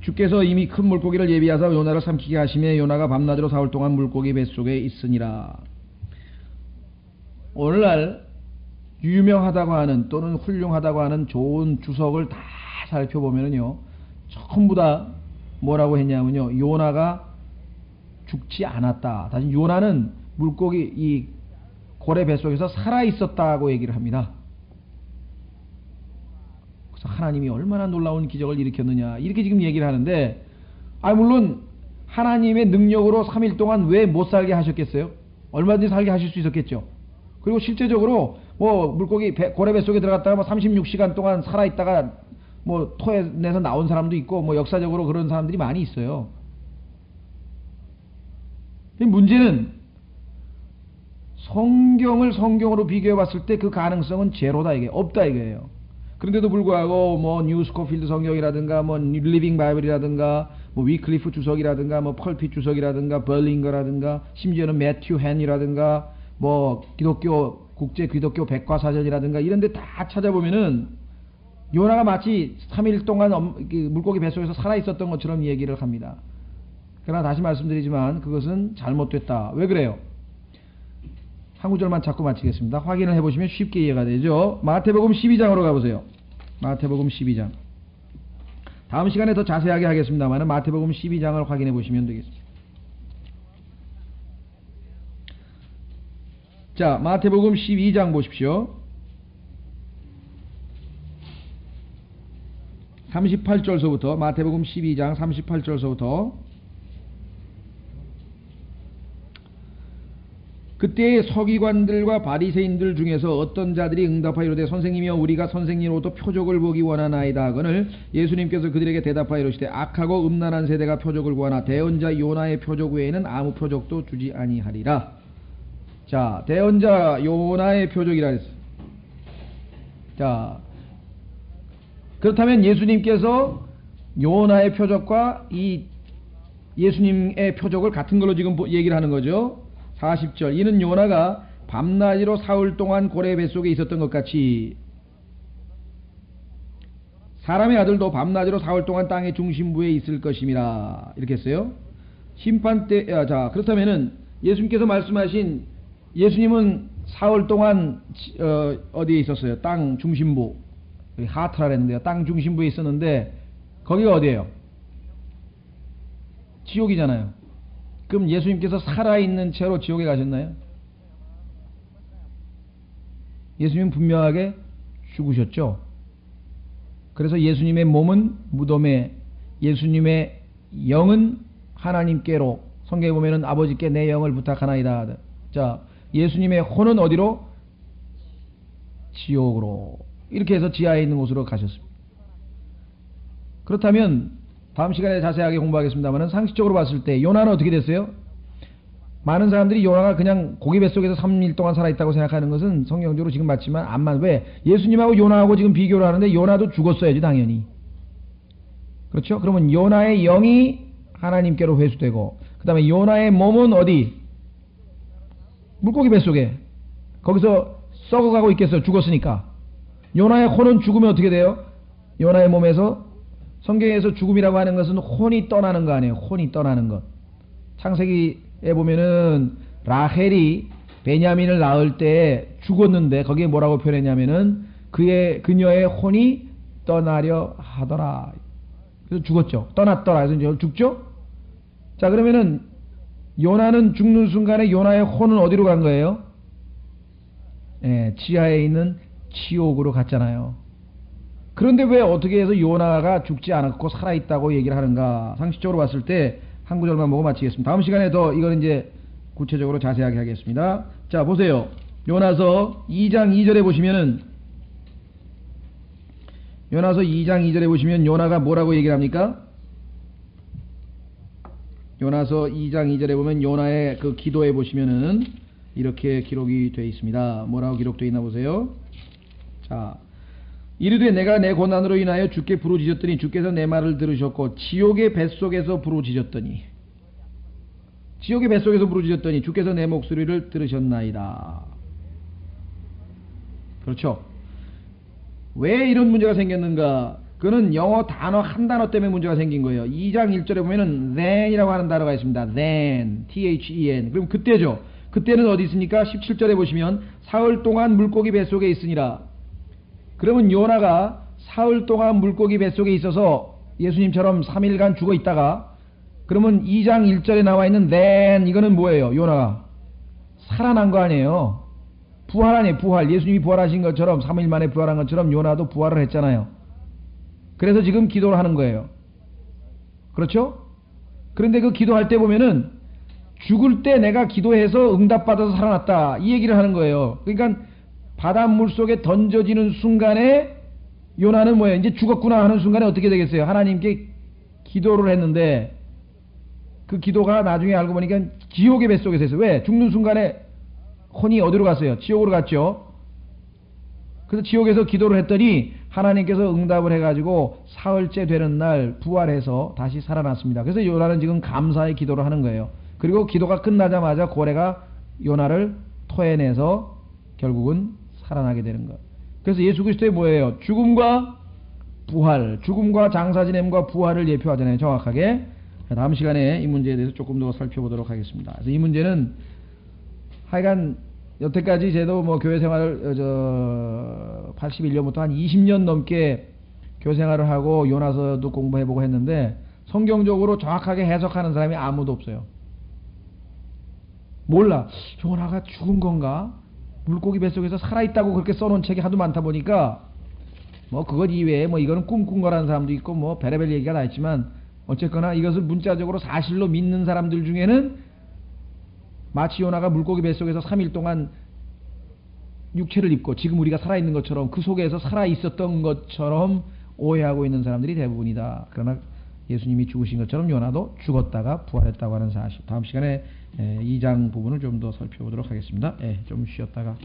주께서 이미 큰 물고기를 예비하사 요나를 삼키게 하시매 요나가 밤낮으로 사흘 동안 물고기 뱃속에 있으니라. 오늘날 유명하다고 하는 또는 훌륭하다고 하는 좋은 주석을 다 살펴보면요 전부 다 뭐라고 했냐면요 요나가 죽지 않았다. 다시 요나는 물고기 이 고래 뱃속에서 살아 있었다고 얘기를 합니다. 그래서 하나님이 얼마나 놀라운 기적을 일으켰느냐 이렇게 지금 얘기를 하는데 물론 하나님의 능력으로 3일 동안 왜 못 살게 하셨겠어요? 얼마든지 살게 하실 수 있었겠죠. 그리고 실제적으로 뭐 물고기 고래 뱃속에 들어갔다가 뭐 36시간 동안 살아있다가 뭐 토해내서 나온 사람도 있고 뭐 역사적으로 그런 사람들이 많이 있어요. 문제는 성경을 성경으로 비교해 봤을 때 그 가능성은 제로다 이게 없다 이거예요. 그런데도 불구하고 뭐 뉴스코필드 성경이라든가 뭐 리빙 바이블이라든가 뭐 위클리프 주석이라든가 뭐 펄핏 주석이라든가 벌링거라든가 심지어는 매튜 헨이라든가 뭐 기독교 국제 기독교 백과사전이라든가 이런 데 다 찾아보면은 요나가 마치 3일 동안 물고기 뱃속에서 살아 있었던 것처럼 얘기를 합니다. 그러나 다시 말씀드리지만 그것은 잘못됐다. 왜 그래요? 한 구절만 찾고 마치겠습니다. 확인을 해보시면 쉽게 이해가 되죠. 마태복음 12장으로 가보세요. 마태복음 12장. 다음 시간에 더 자세하게 하겠습니다만 마태복음 12장을 확인해 보시면 되겠습니다. 자, 마태복음 12장 보십시오. 38절서부터 마태복음 12장 38절서부터 그때의 서기관들과 바리새인들 중에서 어떤 자들이 응답하여 이르되 선생님이여 우리가 선생님으로부터 표적을 보기 원하나이다 하거늘 예수님께서 그들에게 대답하여 이르시되 악하고 음란한 세대가 표적을 구하나 대언자 요나의 표적 외에는 아무 표적도 주지 아니하리라. 자, 대언자 요나의 표적이라 했어요. 자, 그렇다면 예수님께서 요나의 표적과 이 예수님의 표적을 같은 걸로 지금 얘기를 하는 거죠. 40절 이는 요나가 밤낮으로 사흘 동안 고래 뱃속에 있었던 것 같이 사람의 아들도 밤낮으로 사흘 동안 땅의 중심부에 있을 것임이라. 이렇게 했어요. 심판 때 자 그렇다면은 예수님께서 말씀하신 예수님은 사흘 동안 어디에 있었어요? 땅 중심부 하트라 했는데요. 땅 중심부에 있었는데 거기가 어디예요? 지옥이잖아요. 그럼 예수님께서 살아있는 채로 지옥에 가셨나요? 예수님은 분명하게 죽으셨죠. 그래서 예수님의 몸은 무덤에, 예수님의 영은 하나님께로, 성경에 보면은 아버지께 내 영을 부탁하나이다. 자, 예수님의 혼은 어디로? 지옥으로. 이렇게 해서 지하에 있는 곳으로 가셨습니다. 그렇다면 다음 시간에 자세하게 공부하겠습니다만 상식적으로 봤을 때 요나는 어떻게 됐어요? 많은 사람들이 요나가 그냥 고기 뱃속에서 3일 동안 살아있다고 생각하는 것은 성경적으로 지금 맞지만 안만 왜? 예수님하고 요나하고 지금 비교를 하는데 요나도 죽었어야지 당연히. 그렇죠? 그러면 요나의 영이 하나님께로 회수되고 그 다음에 요나의 몸은 어디? 물고기 뱃속에. 거기서 썩어가고 있겠어요. 죽었으니까. 요나의 혼은 죽으면 어떻게 돼요? 요나의 몸에서 성경에서 죽음이라고 하는 것은 혼이 떠나는 거 아니에요. 혼이 떠나는 것. 창세기에 보면은 라헬이 베냐민을 낳을 때 죽었는데 거기에 뭐라고 표현했냐면은 그녀의 혼이 떠나려 하더라. 그래서 죽었죠. 떠났더라. 그래서 이제 죽죠. 자, 그러면은 요나는 죽는 순간에 요나의 혼은 어디로 간 거예요? 지하에 있는 지옥으로 갔잖아요. 그런데 왜 어떻게 해서 요나가 죽지 않았고 살아있다고 얘기를 하는가? 상식적으로 봤을 때 한 구절만 보고 마치겠습니다. 다음 시간에 더 이건 이제 구체적으로 자세하게 하겠습니다. 자, 보세요. 요나서 2장 2절에 보시면은 요나서 2장 2절에 보시면 요나가 뭐라고 얘기를 합니까? 요나서 2장 2절에 보면 요나의 그 기도에 보시면은 이렇게 기록이 되어 있습니다. 뭐라고 기록되어 있나 보세요. 자, 이르되 내가 내 고난으로 인하여 주께 부르짖었더니 주께서 내 말을 들으셨고 지옥의 뱃속에서 부르짖었더니 주께서 내 목소리를 들으셨나이다. 그렇죠. 왜 이런 문제가 생겼는가? 그는 영어 단어 한 단어 때문에 문제가 생긴 거예요. 2장 1절에 보면은 then이라고 하는 단어가 있습니다. then, then. 그럼 그때죠. 그때는 어디 있습니까? 17절에 보시면 사흘 동안 물고기 뱃속에 있으니라. 그러면 요나가 사흘 동안 물고기 뱃속에 있어서 예수님처럼 3일간 죽어 있다가 그러면 2장 1절에 나와 있는 then 이거는 뭐예요? 요나가 살아난 거 아니에요. 부활 아니에요. 부활. 예수님이 부활하신 것처럼 3일 만에 부활한 것처럼 요나도 부활을 했잖아요. 그래서 지금 기도를 하는 거예요. 그렇죠? 그런데 그 기도할 때 보면은 죽을 때 내가 기도해서 응답받아서 살아났다 이 얘기를 하는 거예요. 그러니까 바닷물 속에 던져지는 순간에 요나는 뭐예요? 이제 죽었구나 하는 순간에 어떻게 되겠어요? 하나님께 기도를 했는데 그 기도가 나중에 알고 보니까 지옥의 뱃속에서 했어요. 왜? 죽는 순간에 혼이 어디로 갔어요? 지옥으로 갔죠. 그래서 지옥에서 기도를 했더니 하나님께서 응답을 해가지고 사흘째 되는 날 부활해서 다시 살아났습니다. 그래서 요나는 지금 감사의 기도를 하는 거예요. 그리고 기도가 끝나자마자 고래가 요나를 토해내서 결국은 살아나게 되는 것. 그래서 예수 그리스도의 뭐예요? 죽음과 부활, 죽음과 장사 지냄과 부활을 예표하잖아요. 정확하게. 다음 시간에 이 문제에 대해서 조금 더 살펴보도록 하겠습니다. 그래서 이 문제는 하여간 여태까지 저도 뭐 교회 생활을 81년부터 한 20년 넘게 교회 생활을 하고 요나서도 공부해보고 했는데 성경적으로 정확하게 해석하는 사람이 아무도 없어요. 몰라. 요나가 죽은 건가? 물고기 뱃속에서 살아있다고 그렇게 써놓은 책이 하도 많다 보니까 뭐 그것 이외에 뭐 이거는 꿈꾼 거라는 사람도 있고 뭐 별의별 얘기가 다 있지만 어쨌거나 이것을 문자적으로 사실로 믿는 사람들 중에는 마치 요나가 물고기 뱃속에서 3일 동안 육체를 입고 지금 우리가 살아있는 것처럼 그 속에서 살아있었던 것처럼 오해하고 있는 사람들이 대부분이다. 그러나 예수님이 죽으신 것처럼 요나도 죽었다가 부활했다고 하는 사실. 다음 시간에 2장 부분을 좀 더 살펴보도록 하겠습니다. 좀 쉬었다가